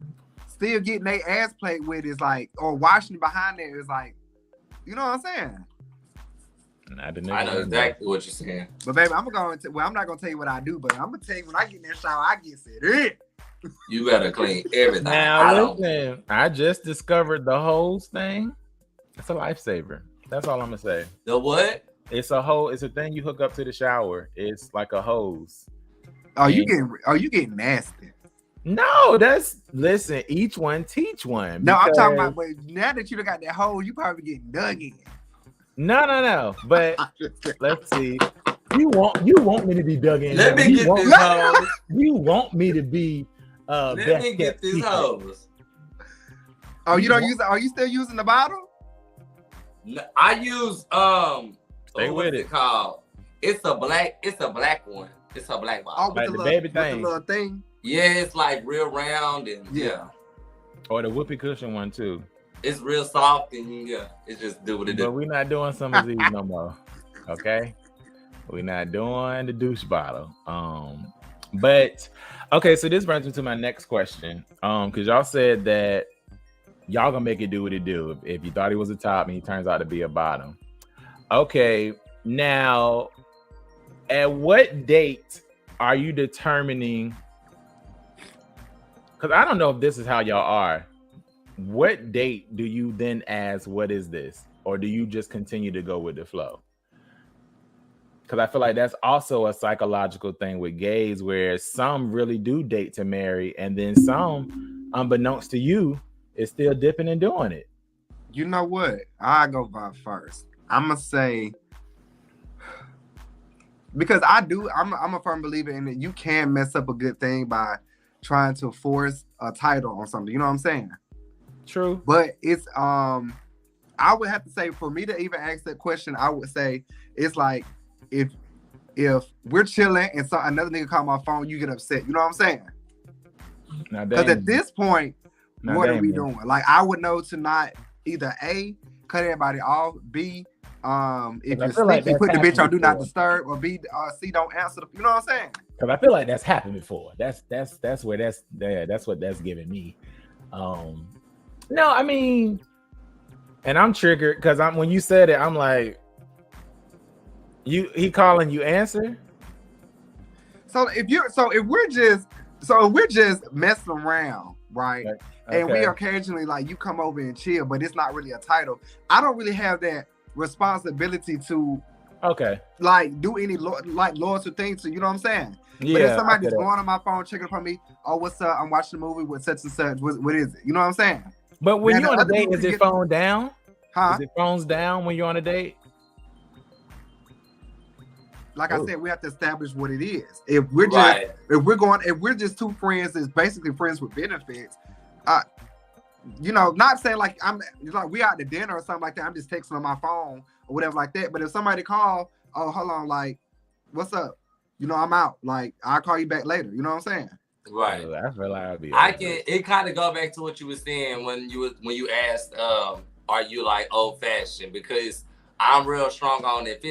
still getting their ass played with is like, or washing behind there is like, you know what I'm saying? I know exactly what you're saying. But baby, I'm not gonna tell you what I do, but I'm gonna tell you when I get in that shower, I get set. You better clean everything. Now listen, I just discovered the hose thing. It's a lifesaver. That's all I'm gonna say. The what? It's a thing you hook up to the shower. It's like a hose. You getting nasty. No, listen, each one teach one. No, I'm talking about, but now that you got that hole, you probably getting dug in. No. But let's see. You want me to be dug in. Let me get this hose. You want me to be let me get this hose. Oh, you don't use it? Are you still using the bottle? No, I use Stay with it. Called? It's a black one. It's a black bottle. Oh, with like the baby thing. The little thing. Yeah, it's like real round and yeah. Or the whoopee cushion one too. It's real soft and yeah, it just do what it do. But we're not doing some of these no more. Okay? We're not doing the douche bottle. But okay, so this brings me to my next question. Because y'all said that y'all gonna make it do what it do. If you thought he was a top and he turns out to be a bottom. Okay, now at what date are you determining? Because I don't know if this is how y'all are. What date do you then ask, what is this? Or do you just continue to go with the flow? Because I feel like that's also a psychological thing with gays where some really do date to marry and then some, unbeknownst to you, is still dipping and doing it. You know what? I go by first. I'm going to say, because I'm a firm believer in that you can mess up a good thing by trying to force a title on something. You know what I'm saying? True. But it's I would have to say, for me to even ask that question, I would say it's like if we're chilling and another nigga call my phone, you get upset. You know what I'm saying? Because at this point, what are we doing? Like, I would know to not either A, cut everybody off, B, if you're sneaky, put the bitch on do not disturb, or B, C, don't answer the, you know what I'm saying? Because I feel like that's happened before. That's what that's giving me. No, I mean, and I'm triggered because when you said it, I'm like, he calling you answer. So if we're just messing around, right? Okay. And we occasionally like you come over and chill, but it's not really a title. I don't really have that responsibility to like do any loyalty things to, you know what I'm saying? Yeah, but if somebody's going on my phone checking for me, oh, what's up? I'm watching a movie with such and such. What is it? You know what I'm saying? But when you're on a date, is it phone down? Huh? Is it phones down when you're on a date? Like I said, we have to establish what it is. If we're just two friends that's basically friends with benefits, you know, not saying like we out to dinner or something like that. I'm just texting on my phone or whatever like that. But if somebody call, oh, hold on, like, what's up? You know, I'm out. Like, I'll call you back later. You know what I'm saying? Right. That's reliable. It kind of go back to what you were saying when you asked, are you like old fashioned? Because I'm real strong on if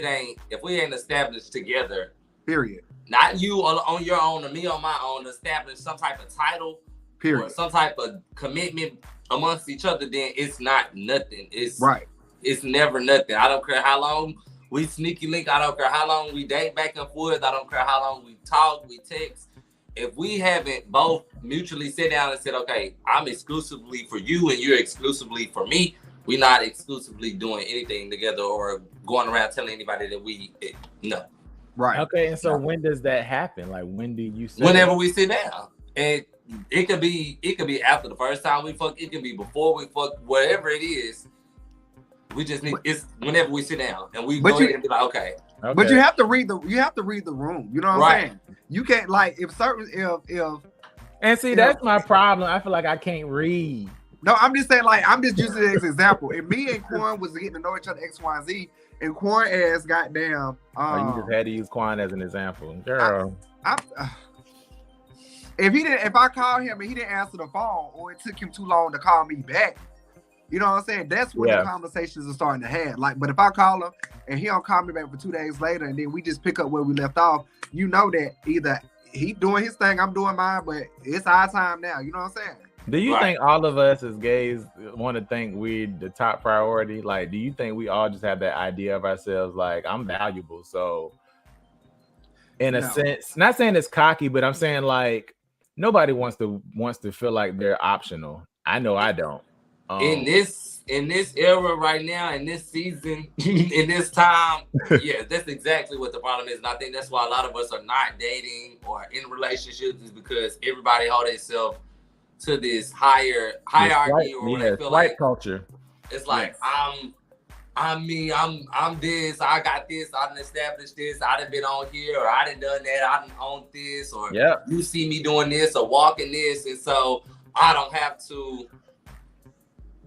we ain't established together. Period. Not you on your own or me on my own, establish some type of title. Period. Or some type of commitment amongst each other, then it's not nothing. It's right. It's never nothing. I don't care how long we sneaky link. I don't care how long we date back and forth. I don't care how long we talk, we text. If we haven't both mutually sit down and said, okay, I'm exclusively for you and you're exclusively for me, we're not exclusively doing anything together or going around telling anybody that no. Right. Okay, and so when does that happen? Like, when do you say whenever we sit down? And it could be after the first time we fuck, it can be before we fuck, whatever it is. We just need it's whenever we sit down and we go ahead and be like, okay. But you have to read the room. You know what I'm saying? You can't like if and see that's my problem. I feel like I can't read. No, I'm just saying, like, I'm just using it as an example. If me and Quan was getting to know each other X, Y, and Z, and Quan ass goddamn you just had to use Quan as an example. Girl. If I called him and he didn't answer the phone or it took him too long to call me back, you know what I'm saying? That's when the conversations are starting to have. Like, but if I call him and he don't call me back for 2 days later and then we just pick up where we left off, you know that either he doing his thing, I'm doing mine, but it's our time now. You know what I'm saying? Do you think all of us as gays want to think we're the top priority? Like, do you think we all just have that idea of ourselves like, I'm valuable? So in a sense, not saying it's cocky, but I'm saying like nobody wants to feel like they're optional. I know I don't. In this era right now, in this season, in this time, yeah, that's exactly what the problem is. And I think that's why a lot of us are not dating or in relationships, is because everybody hold themselves to this hierarchy, or what they feel like culture. It's like I'm me, I'm this, I got this, I done established this, I done been on here, or I done that, I done owned this, or you see me doing this or walking this, and so I don't have to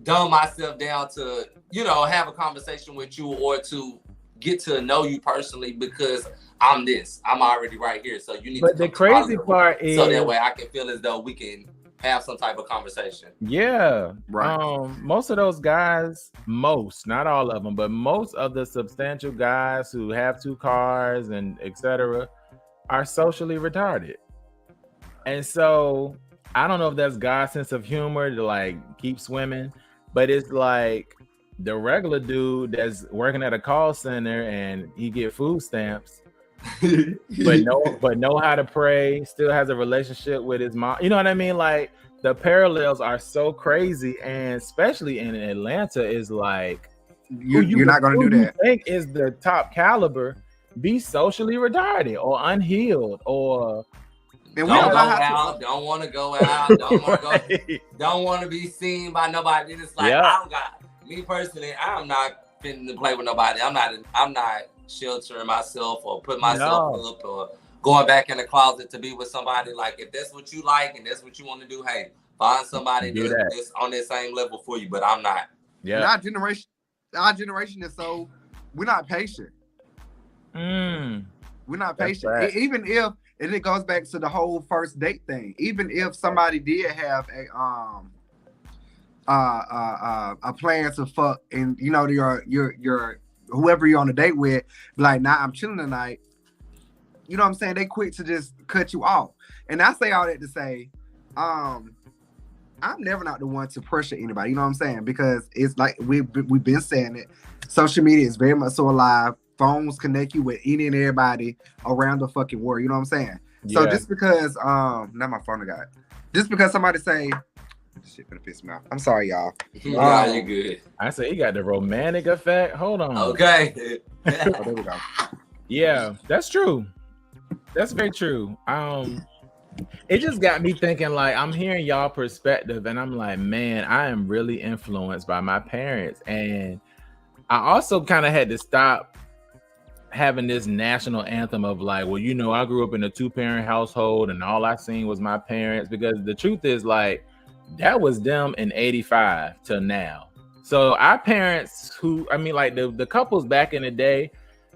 dumb myself down to, have a conversation with you or to get to know you personally, because I'm this. I'm already right here. So you need to. But the crazy part is, so that way I can feel as though we can have some type of conversation. Yeah. Right. Most of those guys, not all of them, but most of the substantial guys who have 2 cars and etc. are socially retarded. And so I don't know if that's God's sense of humor to like keep swimming. But it's like the regular dude that's working at a call center and he get food stamps, but know how to pray, still has a relationship with his mom. You know what I mean? Like the parallels are so crazy, and especially in Atlanta, is like you're not going to do that. Think is the top caliber, be socially retarded or unhealed or. Don't want to go out, don't want to be seen by nobody. It's like me personally, I'm not finna play with nobody. I'm not sheltering myself or putting myself up or going back in the closet to be with somebody. Like if that's what you like and that's what you want to do, hey, find somebody that's on that same level for you. But I'm not. Yeah. Our generation is so we're not patient. We're not patient. Right. Even if. And it goes back to the whole first date thing. Even if somebody did have a plan to fuck, and your whoever you're on a date with, like, nah, I'm chilling tonight. You know what I'm saying? They quick to just cut you off. And I say all that to say, I'm never not the one to pressure anybody. You know what I'm saying? Because it's like we've been saying it. Social media is very much so alive. Phones connect you with any and everybody around the fucking world. You know what I'm saying? Yeah. So just because, not my phone got it. Just because somebody say, shit gonna piss me off. I'm sorry, y'all. Nah, you good. I say you got the romantic effect. Hold on. Okay. Oh, there we go. Yeah, that's true. That's very true. It just got me thinking, like, I'm hearing y'all perspective, and I'm like, man, I am really influenced by my parents. And I also kind of had to stop having this national anthem of like, well, I grew up in a 2-parent household and all I seen was my parents, because the truth is, like, that was them in 85 till now. So our parents the couples back in the day,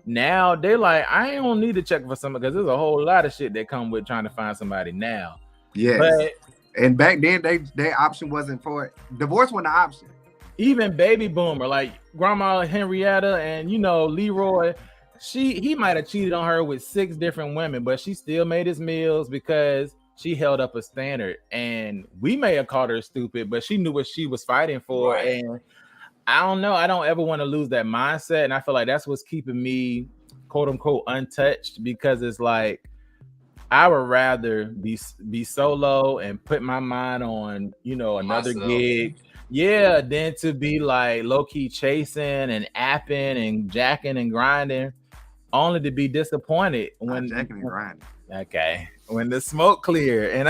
now they're like, I don't need to check for somebody, because there's a whole lot of shit that come with trying to find somebody now. Yeah. And back then their option wasn't for it. Divorce wasn't an option. Even baby boomer, like Grandma Henrietta and Leroy, he might have cheated on her with 6 different women, but she still made his meals because she held up a standard. And we may have called her stupid, but she knew what she was fighting for. Right. And I don't know. I don't ever want to lose that mindset. And I feel like that's what's keeping me, quote unquote, untouched, because it's like, I would rather be solo and put my mind on, another gig. Yeah, than to be like low key chasing and apping and jacking and grinding, only to be disappointed when jacking and grinding. Okay, when the smoke clear, and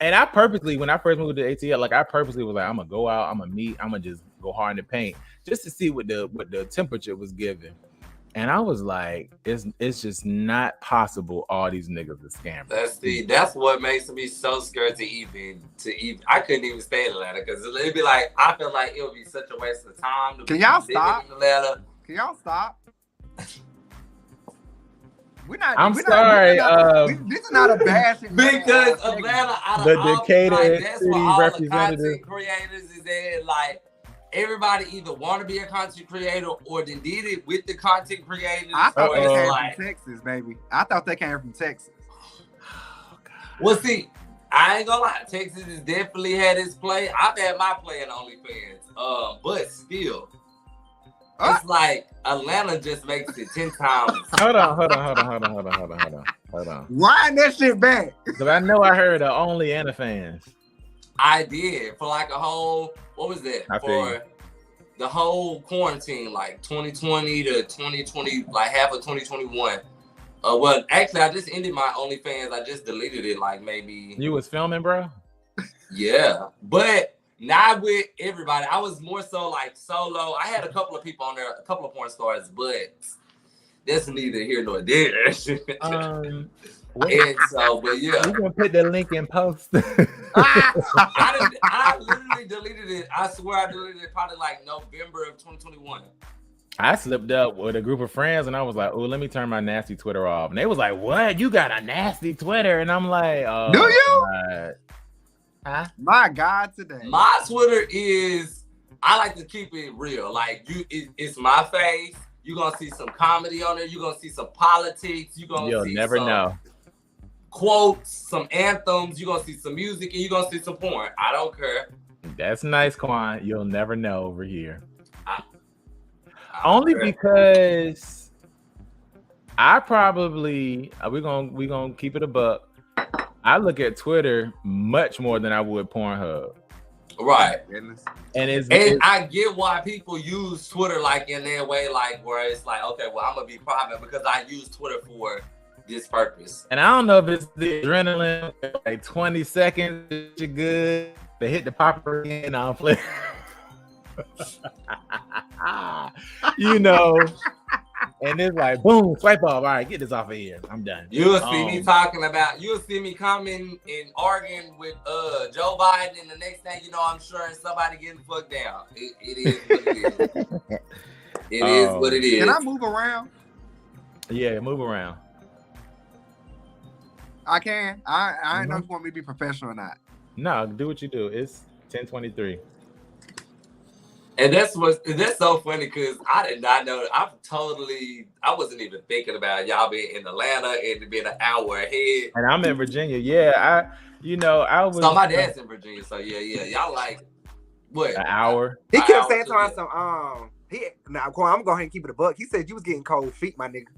and I purposely, when I first moved to ATL, like I purposely was like, I'm gonna go out, I'm gonna meet, I'm gonna just go hard in the paint just to see what the temperature was giving. And I was like, it's just not possible. All these niggas are scammers. That's what makes me so scared to even. I couldn't even stay in Atlanta, because it'd be like, I feel like it would be such a waste of time. Can y'all stop? Can y'all stop? I'm sorry. This is not a bash. Because Atlanta, out of the all, Decatur like, that's city where all representative. the content creators is at. Like, everybody either want to be a content creator or then did it with the content creators. I thought they came from Texas, baby. I thought they came from Texas. Oh, God. Well, see, I ain't gonna lie. Texas has definitely had its play. I've had my play in OnlyFans. But still, it's like Atlanta just makes it 10 times. Hold on. Why that shit back? Because I know I heard of Only OnlyFans. I did for like a whole, what was that? For the whole quarantine, like 2020 to 2020, like half of 2021. Well, actually, I just ended my OnlyFans. I just deleted it, like maybe. You was filming, bro? Yeah, but not with everybody. I was more so like solo. I had a couple of people on there, a couple of porn stars, but that's neither here nor there. And so, but yeah, you gonna put the link in post. I literally deleted it. I swear I deleted it probably like November of 2021. I slipped up with a group of friends and I was like, oh, let me turn my nasty Twitter off. And they was like, what? You got a nasty Twitter? And I'm like, oh, do you? Huh? My God, today. My Twitter is, I like to keep it real. Like it's my face. You're gonna see some comedy on there. You're gonna see some politics. You'll never know. Quotes, some anthems. You're gonna see some music, and you're gonna see some porn. I don't care. That's nice, Quan. You'll never know over here. Only because I probably we're gonna keep it a buck. I look at Twitter much more than I would Pornhub. Right. And I get why people use Twitter like in their way, like where it's like, okay, well, I'm gonna be private because I use Twitter for this purpose. And I don't know if it's the adrenaline, like 20 seconds, you're good. They hit the popper again, I'll play. You know, and it's like boom, swipe off. All right, get this off of here. I'm done. You'll see me talking about. You'll see me coming and arguing with Joe Biden, and the next thing you know, I'm sure somebody getting fucked down. It is what it is. It is what it is. Can I move around? Yeah, move around. I can. I know if you want me to be professional or not. No, do what you do. It's 10:23. And that's so funny because I did not know. I wasn't even thinking about y'all being in Atlanta and being an hour ahead. And I'm in Virginia. Yeah, I was. So my dad's in Virginia. So yeah. Y'all like what? An hour. He kept saying to us Quan, I'm going to go ahead and keep it a buck. He said you was getting cold feet, my nigga.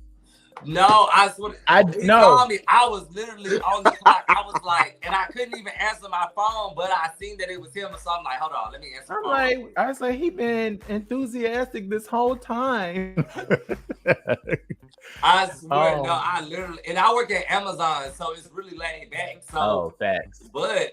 No, I swear. He called me. I was literally on the clock. I was like, and I couldn't even answer my phone, but I seen that it was him, so I'm like, hold on, let me answer. I was like, he been enthusiastic this whole time. I swear, no, I literally, and I work at Amazon, so it's really laid back. So, facts. But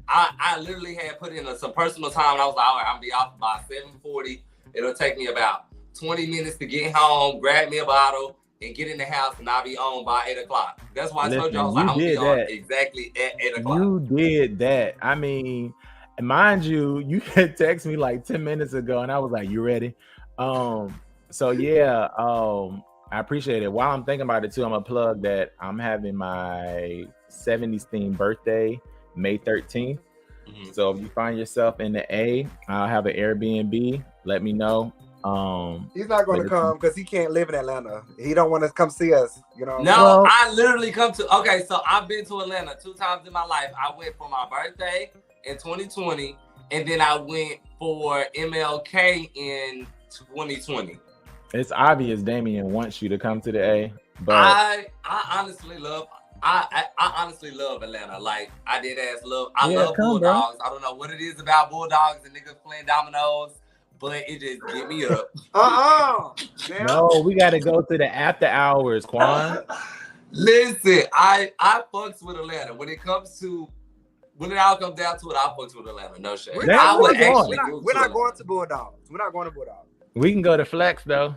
I literally had put in some personal time, and I was like, all right, I'll be off by 7:40. It'll take me about 20 minutes to get home, grab me a bottle, and get in the house, and I'll be on by 8 o'clock. That's why I told you I was like, I'm gonna be on exactly at 8 o'clock. You did that. I mean, mind you had texted me like 10 minutes ago, and I was like, you ready? So yeah, I appreciate it. While I'm thinking about it too, I'm gonna plug that I'm having my 70s themed birthday, May 13th. Mm-hmm. So if you find yourself in the A, I'll have an Airbnb. Let me know. He's not going to come because he can't live in Atlanta. He don't want to come see us, you know. No, I literally come to. Okay, so I've been to Atlanta 2 times in my life. I went for my birthday in 2020, and then I went for MLK in 2020. It's obvious Damian wants you to come to the A, but I honestly love. I honestly love Atlanta. Like I did love. I love Bulldogs. Bro. I don't know what it is about Bulldogs and niggas playing dominoes. But it just get me up. No, we got to go to the after hours, Quan. Listen, I fucks with Atlanta. When it all comes down to it, I fucks with Atlanta. No shade. We're not going to Bulldogs. We're not going to Bulldogs. We can go to Flex though.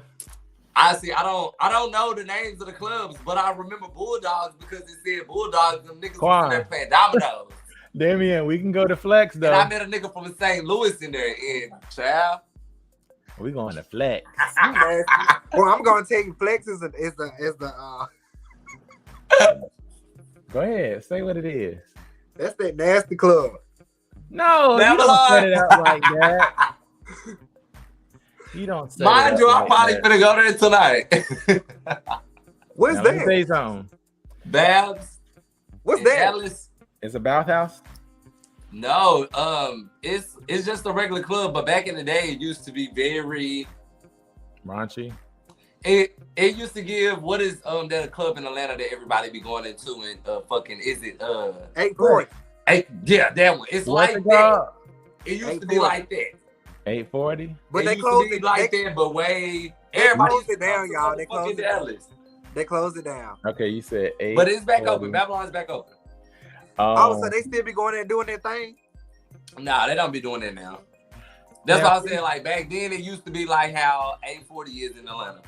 I don't know the names of the clubs, but I remember Bulldogs because it said Bulldogs. Them niggas was in there playing dominoes. Damian, we can go to Flex though. And I met a nigga from St. Louis in there, and child. We going to Flex. Well, I'm going to tell you, Flex is the. Go ahead, say what it is. That's that nasty club. No, you don't set it out like that. You don't say Mind you, I'm probably gonna go there tonight. What's now, that? Let me say something. Babs. What's that? Atlas. It's a bathhouse? No, it's just a regular club, but back in the day, it used to be very raunchy. It used to give what is that club in Atlanta that everybody be going into and fucking is it 840. Yeah, that one. It's What's like it that. called? It used to be like that. 840. But It they used to closed be it like that, but everybody closed used to it down, come to y'all. They motherfucking closed it Dallas. They closed it down. Okay, you said 8. But it's back open. Babylon's back open. Oh, so they still be going there and doing their thing? Nah, they don't be doing that now. That's why I said, like, back then it used to be like how 840 is in Atlanta.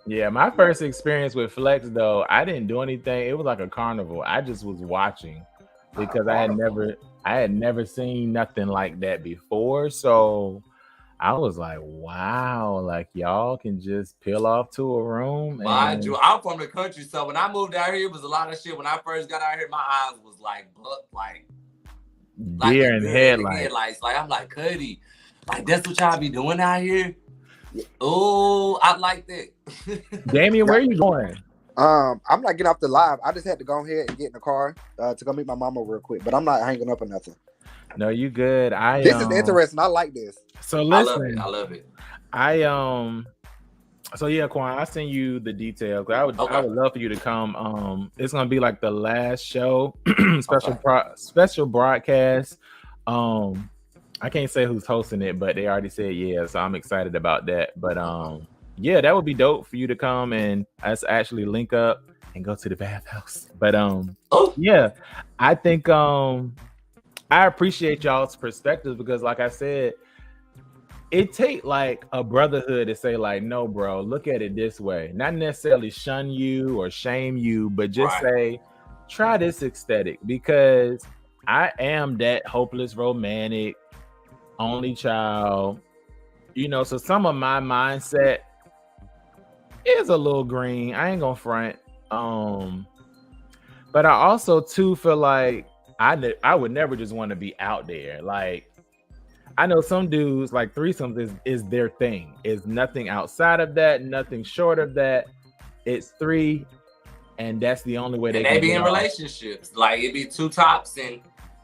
Yeah, my first experience with Flex though, I didn't do anything. It was like a carnival. I just was watching because I had never seen nothing like that before. So I was like, wow, like y'all can just peel off to a room. Mind you, I'm from the country, so when I moved out here, it was a lot of shit. When I first got out here, my eyes was like deer in headlights. Like I'm like, Cuddy, like that's what y'all be doing out here. Oh, I like that. Damian, where are you going? I'm not getting off the live. I just had to go ahead and get in the car to go meet my mama real quick, but I'm not hanging up or nothing. No, you good. This is interesting. I like this. So listen, I love it. So yeah, Quan, I'll send you the details. I would love for you to come. It's gonna be like the last show, special broadcast. I can't say who's hosting it, but they already said yeah, so I'm excited about that. But yeah, that would be dope for you to come and us actually link up and go to the bathhouse. But yeah, I think I appreciate y'all's perspectives because, like I said, it take like a brotherhood to say like, no, bro, look at it this way. Not necessarily shun you or shame you, but just say, try this aesthetic because I am that hopeless romantic, only child. You know, so some of my mindset is a little green. I ain't gonna front. But I also too feel like I would never just want to be out there. Like I know some dudes like threesomes is their thing. It's nothing outside of that, nothing short of that. It's 3, and that's the only way they be in relationships. Like it be 2 tops, and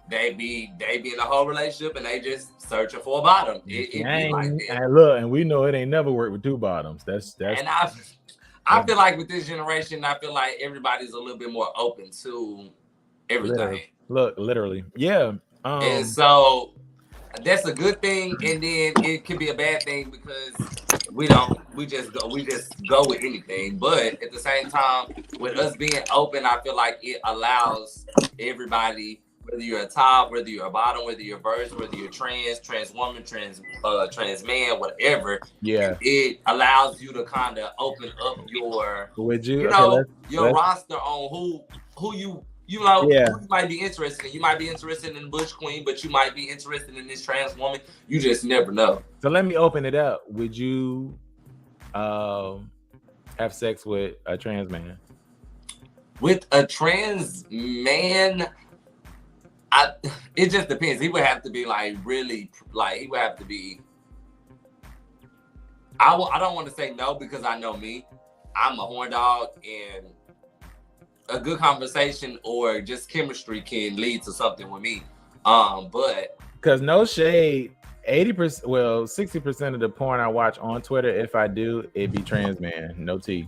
they be in a whole relationship, and they just searching for a bottom. It be like that. And look, and we know it ain't never worked with 2 bottoms. That's. And I feel like with this generation, I feel like everybody's a little bit more open to everything. Literally, yeah. And so that's a good thing, and then it could be a bad thing because we just go with anything. But at the same time, with us being open, I feel like it allows everybody, whether you're a top, whether you're a bottom, whether you're a virgin, whether you're trans woman, trans man, whatever. Yeah, it allows you to kind of open up your, your roster on who you know, who you might be interested in. You might be interested in Bush Queen, but you might be interested in this trans woman. You just never know. So let me open it up. Would you have sex with a trans man? With a trans man, it just depends. He would have to be like really, like he would have to be. I don't want to say no because I know me. I'm a horn dog, and a good conversation or just chemistry can lead to something with me. But because no shade, 80%, well, 60% of the porn I watch on Twitter, if I do, it be trans man, no T.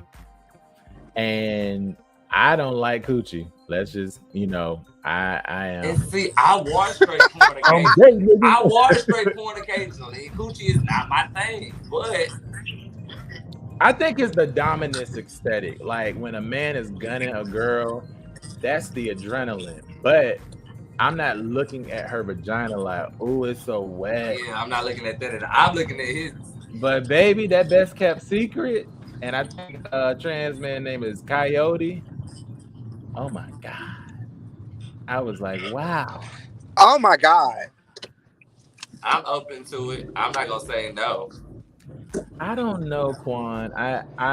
And I don't like coochie. Let's just, I am. And see, I watch straight porn occasionally. I watch straight porn occasionally. Coochie is not my thing, but I think it's the dominance aesthetic. Like when a man is gunning a girl, that's the adrenaline. But I'm not looking at her vagina like, oh, it's so wet. Yeah, I'm not looking at that. I'm looking at his. But baby, that best kept secret. And I think a trans man name is Coyote. Oh my God. I was like, wow. Oh my God. I'm open to it. I'm not gonna say no. I don't know, Quan.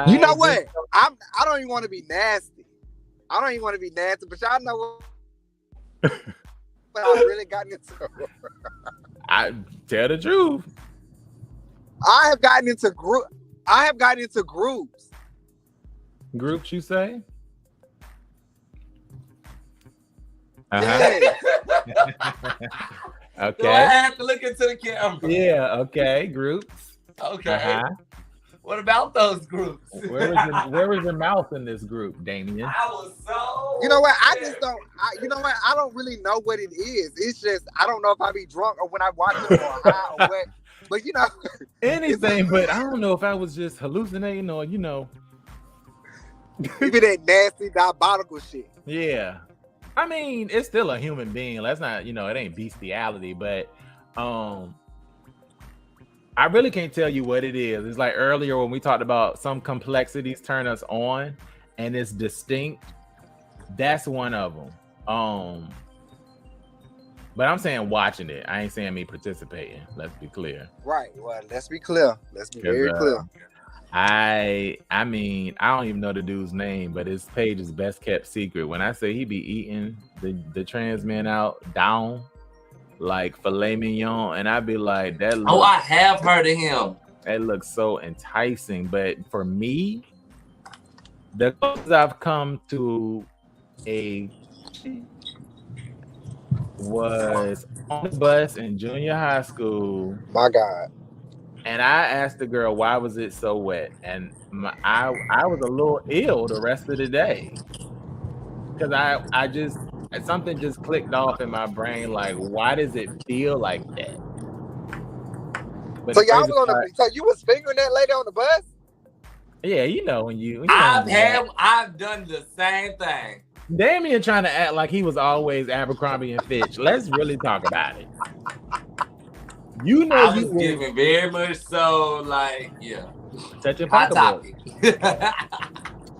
You know what? I don't even want to be nasty. I don't even want to be nasty, but y'all know what I really gotten into. I tell the truth. I have gotten into groups. Groups, you say? Yeah. Okay. Do I have to look into the camera? Yeah. Okay. Groups. Okay. What about those groups? Where was your mouth in this group, Damian? I was so. You know what? I just don't. You know what? I don't really know what it is. It's just I don't know if I be drunk or when I watch it or high or what. But you know, anything. But I don't know if I was just hallucinating or Even that nasty diabolical shit. Yeah. I mean, it's still a human being. Let's not, it ain't bestiality, but I really can't tell you what it is. It's like earlier when we talked about some complexities turn us on and it's distinct. That's one of them. But I'm saying watching it. I ain't saying me participating. Let's be clear. Right. Well, let's be clear. Let's be very clear. I mean, I don't even know the dude's name, but his page is best kept secret. When I say he be eating the trans men out down like filet mignon, and I'd be like, that looks, I have heard of him. That looks so enticing. But for me, the closest I've come to was on the bus in junior high school. My God. And I asked the girl, why was it so wet? And I was a little ill the rest of the day. Because I just, something just clicked off in my brain. Like, why does it feel like that? But so y'all was on so you was fingering that lady on the bus? Yeah, when you I've done the same thing. Damian trying to act like he was always Abercrombie and Fitch. Let's really talk about it. I was giving very much so, like, touching hot topic.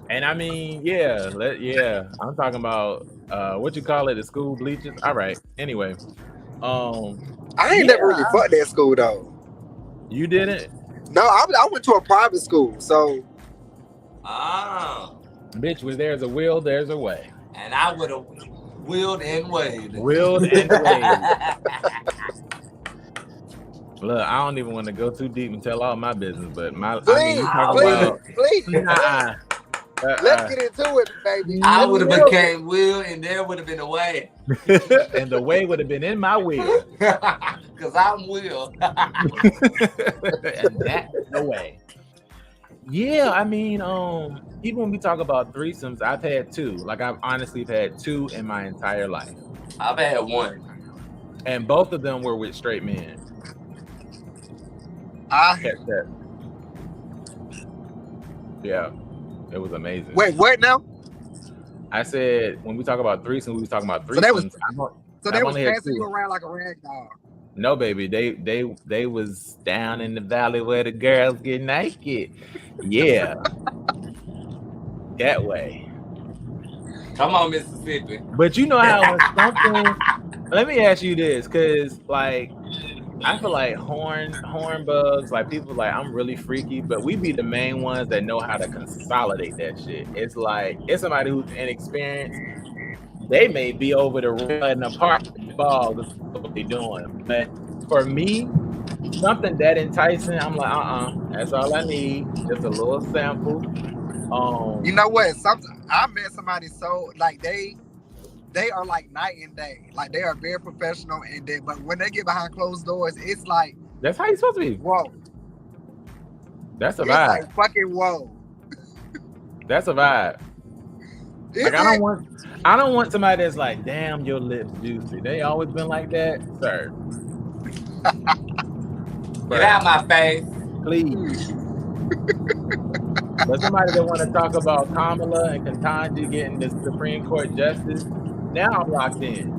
And I mean, I'm talking about what you call it, the school bleachers. All right. Anyway, I ain't never really fucked that school though. You didn't? No, I went to a private school, so. Bitch, when there's a will, there's a way. And I would have willed and waved. Willed and waved. Look, I don't even want to go too deep and tell all my business, but please. Let's get into it, baby. I would have became Will, and there would have been a way. And the way would have been in my will. Because I'm Will. And that's the way. Yeah, I mean, even when we talk about threesomes, I've had two. Like, I've honestly had two in my entire life. I've had one. And both of them were with straight men. Yeah, it was amazing. Wait, what now? I said when we talk about threesomes, we was talking about threesomes. So they was passing you around like a rag doll. No, baby, they was down in the valley where the girls get naked. Yeah, that way. Come on, Mississippi. But you know how something. Let me ask you this, because like. I feel like horn bugs, like people like I'm really freaky, but we be the main ones that know how to consolidate that shit. It's like it's somebody who's inexperienced. They may be over the running apart ball. That's what they doing. But for me, something that enticing, I'm like, that's all I need. Just a little sample. You know what? I met somebody so like they are like night and day. Like they are very professional and but when they get behind closed doors, it's like that's how you supposed to be. Whoa. That's a vibe. Like fucking whoa. That's a vibe. Like I don't want somebody that's like, damn, your lips juicy. They always been like that, sir. Get out my face, please. But somebody that want to talk about Kamala and Ketanji getting the Supreme Court justice. Now I'm locked in.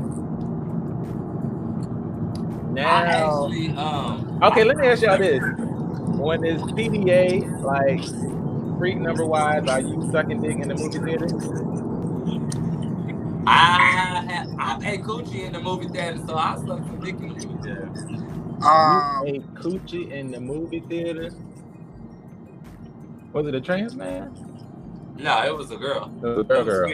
Now, okay, let me ask y'all this: when it's PDA, like freak number wise, are you sucking dick in the movie theater? I've ate coochie in the movie theater, so I suck some dick in the movie theater. You ate coochie in the movie theater? Was it a trans man? No, it was a girl. It was a girl.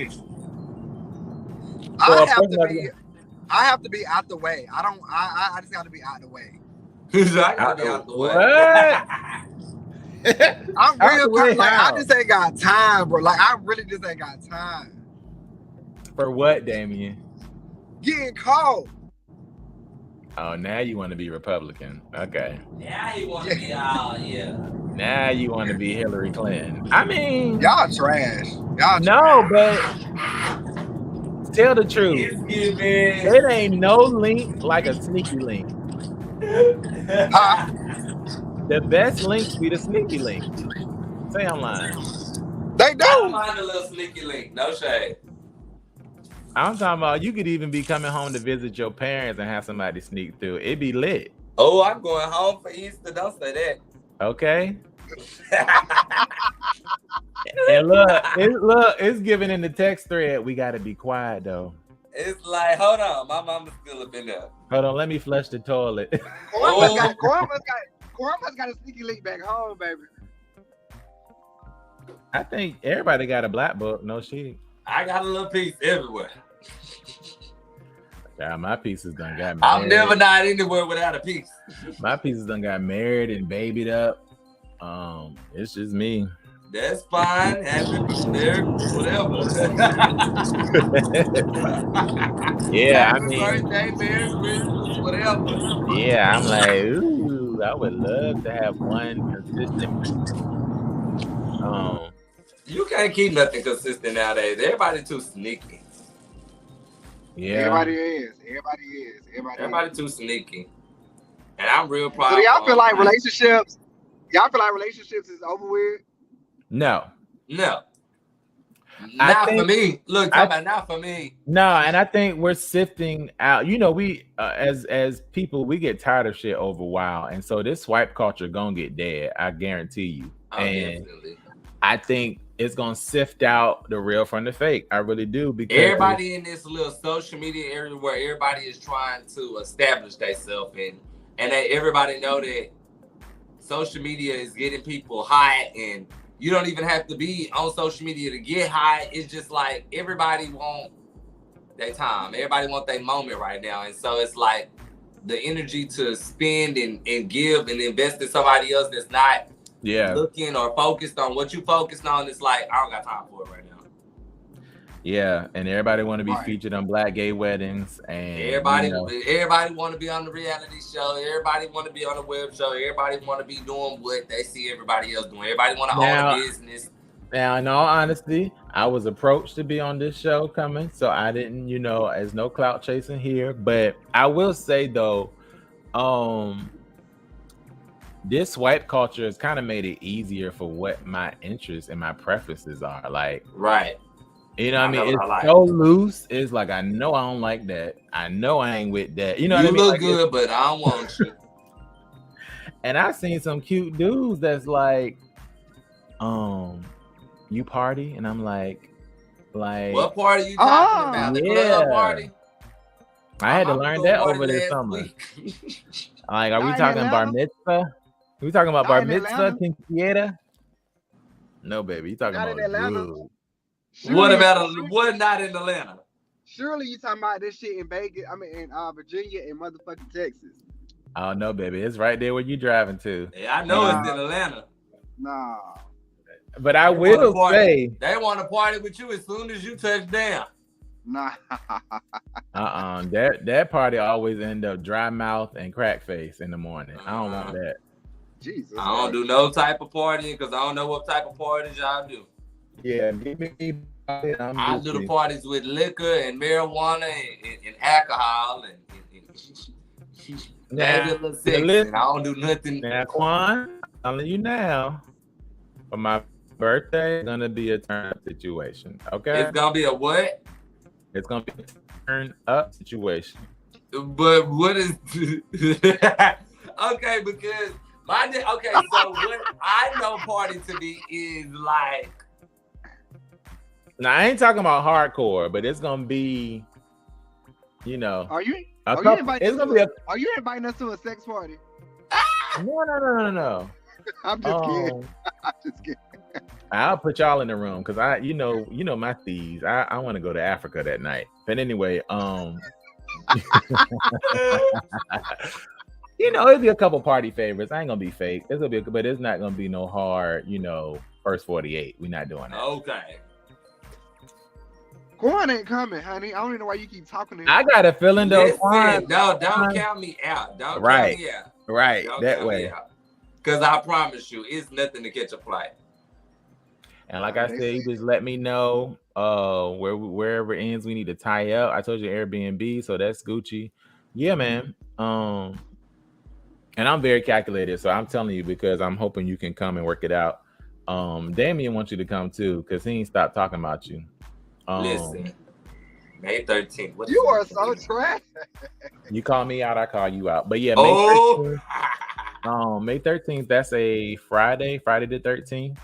I have to be out the way. I just got to be out the way. I got to be out the way. I'm real like I just ain't got time, bro. Like I really just ain't got time. For what, Damian? Getting caught. Oh, now you want to be Republican. Okay. Now you want to be all, yeah. Now you want to be Hillary Clinton. I mean, Y'all trash. Y'all no, but tell the truth. It's Givin. It ain't no link like a sneaky link. Huh? The best links be the sneaky link. Say I'm lying. They I don't do. mind a little sneaky link. No shade. I'm talking about you could even be coming home to visit your parents and have somebody sneak through. It be lit. Oh, I'm going home for Easter. Don't say that. Okay. And look, it's given in the text thread. We gotta be quiet though. It's like, hold on, my mama's still up in there. Hold on, let me flush the toilet. Quan must got a sneaky link back home, baby. I think everybody got a black book. No shit. I got a little piece everywhere. Yeah, my pieces done got married. I'm never not anywhere without a piece. My pieces done got married and babied up. It's just me. That's fine. Happy whatever. Yeah, Happy birthday, Merry Christmas, whatever. Yeah, I'm like, ooh, I would love to have one consistent. You can't keep nothing consistent nowadays. Everybody too sneaky. Yeah. Everybody is. Everybody too sneaky. And I'm real proud. So do y'all feel like relationships? Y'all feel like relationships is over with? No. Not for me. Look, talk about not for me. No, and I think we're sifting out. You know, we as people, we get tired of shit over a while, and so this swipe culture gonna get dead. I guarantee you. Oh, and definitely. I think it's gonna sift out the real from the fake. I really do, because everybody in this little social media area where everybody is trying to establish themselves in, and that everybody know that social media is getting people hot, and you don't even have to be on social media to get high. It's just like everybody want their time. Everybody want their moment right now. And so it's like the energy to spend and give and invest in somebody else that's not looking or focused on what you focused on. It's like, I don't got time for it right now. Yeah, and everybody want to be featured on black gay weddings, and everybody want to be on the reality show. Everybody want to be on the web show. Everybody want to be doing what they see everybody else doing. Everybody want to own a business. Now, in all honesty, I was approached to be on this show coming, so I didn't, there's no clout chasing here. But I will say though, this swipe culture has kind of made it easier for what my interests and my preferences are. Like, right. You know what I mean? It's so loose. It's like, I know I don't like that. I know I ain't with that. You know what I mean? You look like, good, but I don't want you. And I've seen some cute dudes that's like, you party? And I'm like, what party you talking about? The club party? I had to learn that over the summer. Like, are we talking bar mitzvah? Are we talking about bar mitzvah, quinceañera? No, baby. You talking about good. What about what not in Atlanta? Surely you talking about this shit in Vegas? I mean, in Virginia and motherfucking Texas. Oh no, baby, it's right there where you driving to. Yeah, I know it's in Atlanta. Nah, but I will say they want to party with you as soon as you touch down. Nah. That party always end up dry mouth and crack face in the morning. I don't want that. Jesus. I don't do no type of partying because I don't know what type of parties y'all do. Yeah, give me. I do the parties with liquor and marijuana and alcohol and I don't do nothing. Now, Quan, I'm telling you now, for my birthday, it's gonna be a turn-up situation. Okay, it's gonna be a what? It's gonna be a turn-up situation. But what is? Okay, because so what I know party to be is like. Now I ain't talking about hardcore, but it's gonna be, Are you inviting us to a sex party? No. I'm just kidding. I'm just kidding. I'll put y'all in the room because you know my thieves. I want to go to Africa that night. But anyway, it'll be a couple party favorites. I ain't gonna be fake. But it's not gonna be no hard, first 48. We're not doing that. Okay. Quan ain't coming, honey. I don't even know why you keep talking to him. I got a feeling though. No, don't count me out. Don't count me out. Right. That way. Because I promise you, it's nothing to catch a flight. And like I said, you just let me know wherever ends we need to tie up. I told you Airbnb, so that's Gucci. Yeah, man. And I'm very calculated, so I'm telling you because I'm hoping you can come and work it out. Damian wants you to come too because he ain't stopped talking about you. Listen, May 13th. You are so trash. You call me out, I call you out. But yeah, May 13th, that's a Friday the 13th.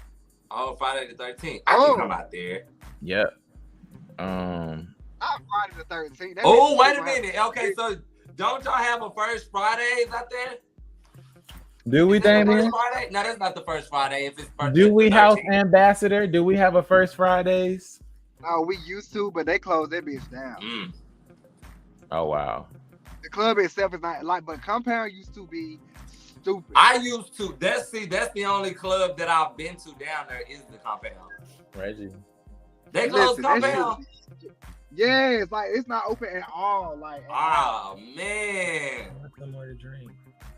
Oh, Friday the 13th. I can come out there. Yep. Not Friday the 13th. Oh, wait a minute. Okay, so don't y'all have a first Fridays out there? Do we, Damian? No, that's not the first Friday. If it's first, do we house ambassador? Do we have a first Fridays? No, we used to, but they closed that bitch down. Oh wow. The club itself is not like, but Compound used to be stupid. I used to. That's the only club that I've been to down there is the Compound. Reggie. They closed Compound. Yeah, it's like it's not open at all. Like, oh man. Some more to drink.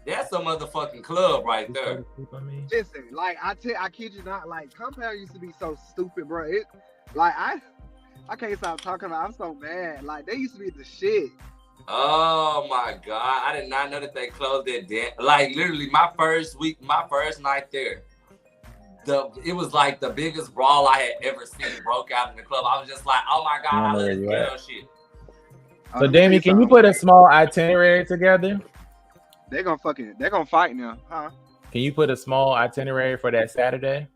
That's a motherfucking club right there. Listen, like I kid you not, like Compound used to be so stupid, bro. It like I can't stop talking about it. I'm so mad. Like they used to be the shit. Oh my God. I did not know that they closed that damn. Like literally my first night there. It was like the biggest brawl I had ever seen broke out in the club. I was just like, oh my God, I love this ghetto shit. So Damian, can you put a small itinerary together? They're gonna fight now, huh? Can you put a small itinerary for that Saturday?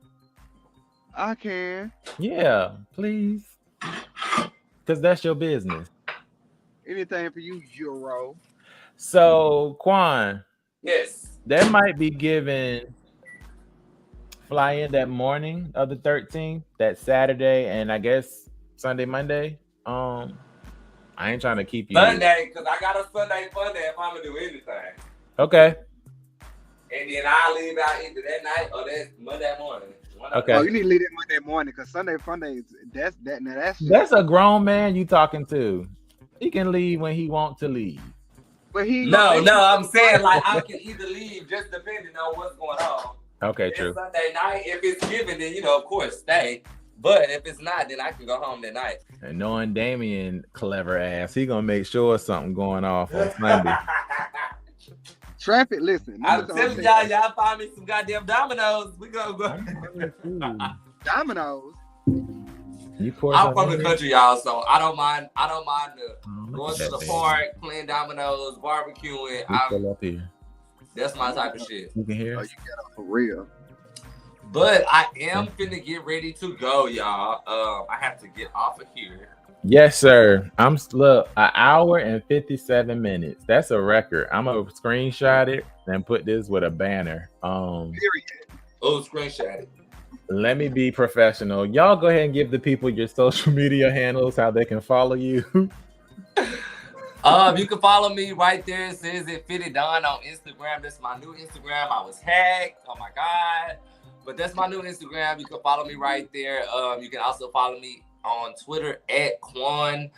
I can. Yeah, please. Because that's your business. Anything for you, Euro. So, Quan. Yes. That might be Givin fly in that morning of the 13th, that Saturday, and I guess Sunday, Monday. I ain't trying to keep you. Sunday, because I got a Sunday fun day if I'm going to do anything. Okay. And then I'll leave out either that night or that Monday morning. Okay. Oh, you need to leave that Monday morning because Sunday fun day, that's a grown man you talking to. He can leave when he wants to leave. But I'm saying like I can either leave just depending on what's going on. Okay, It's true. Sunday night. If it's given, then of course stay. But if it's not, then I can go home that night. And knowing Damian clever ass, he gonna make sure something going off on Sunday. Traffic, listen. I'm telling y'all find me some goddamn Domino's. We gonna go. Domino's. I'm from the country, y'all, so I don't mind going to the park, playing dominoes, barbecuing. That's my type of shit. You can hear us? Oh, you get off for real. But I am finna get ready to go, y'all. I have to get off of here. Yes, sir. I'm an hour and 57 minutes. That's a record. I'm gonna screenshot it and put this with a banner. Period. Screenshot it. Let me be professional. Y'all go ahead and give the people your social media handles, how they can follow you. You can follow me right there. It says it fitted Don on Instagram. That's my new Instagram. I was hacked. Oh my God. But that's my new Instagram. You can follow me right there. You can also follow me on Twitter at Quan,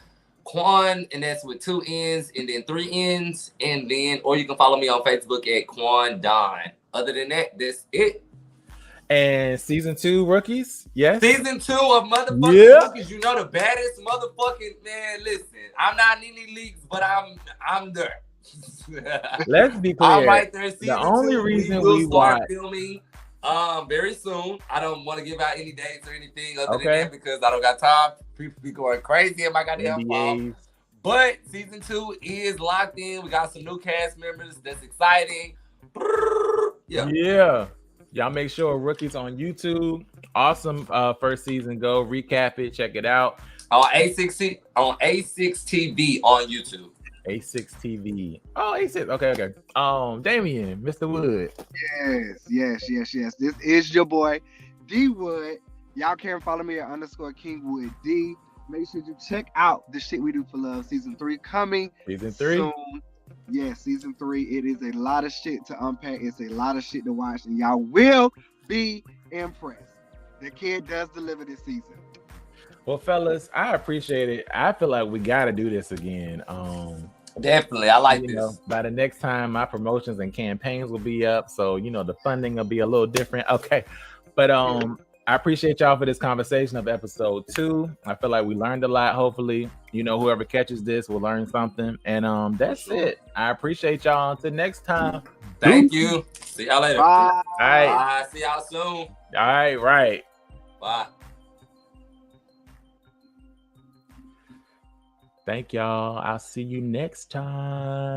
and that's with 2 N's and then 3 N's, or you can follow me on Facebook at Quan Don. Other than that, that's it. And season 2 rookies, yes. Season 2 of motherfucking rookies. You know the baddest motherfucking man. Listen, I'm not in any leagues, but I'm there. Let's be clear. I'm right there. Season the only 2, reason we start watch filming very soon. I don't want to give out any dates or anything other than that because I don't got time. People be going crazy in my goddamn phone. But season 2 is locked in. We got some new cast members. That's exciting. Yeah. Y'all make sure rookies on YouTube. Awesome first season. Go recap it. Check it out. On A6 TV on YouTube. A6 TV. Oh, A6. Okay. Damian, Mr. Wood. Yes. This is your boy, D Wood. Y'all can follow me at _KingWood D. Make sure you check out the shit we do for love. Season 3 coming. Season 3. Soon. Yeah, season 3. It is a lot of shit to unpack. It's a lot of shit to watch, and y'all will be impressed. The kid does deliver this season. Well, fellas, I appreciate it. I feel like we got to do this again. Definitely, I like You this. know, by the next time, my promotions and campaigns will be up, so you know the funding will be a little different. Okay, but I appreciate y'all for this conversation of episode 2. I feel like we learned a lot. Hopefully, you know, whoever catches this will learn something. And that's it. I appreciate y'all. Until next time. Thank you. See y'all later. Bye. All right. Bye. See y'all soon. All right. Right. Bye. Thank y'all. I'll see you next time.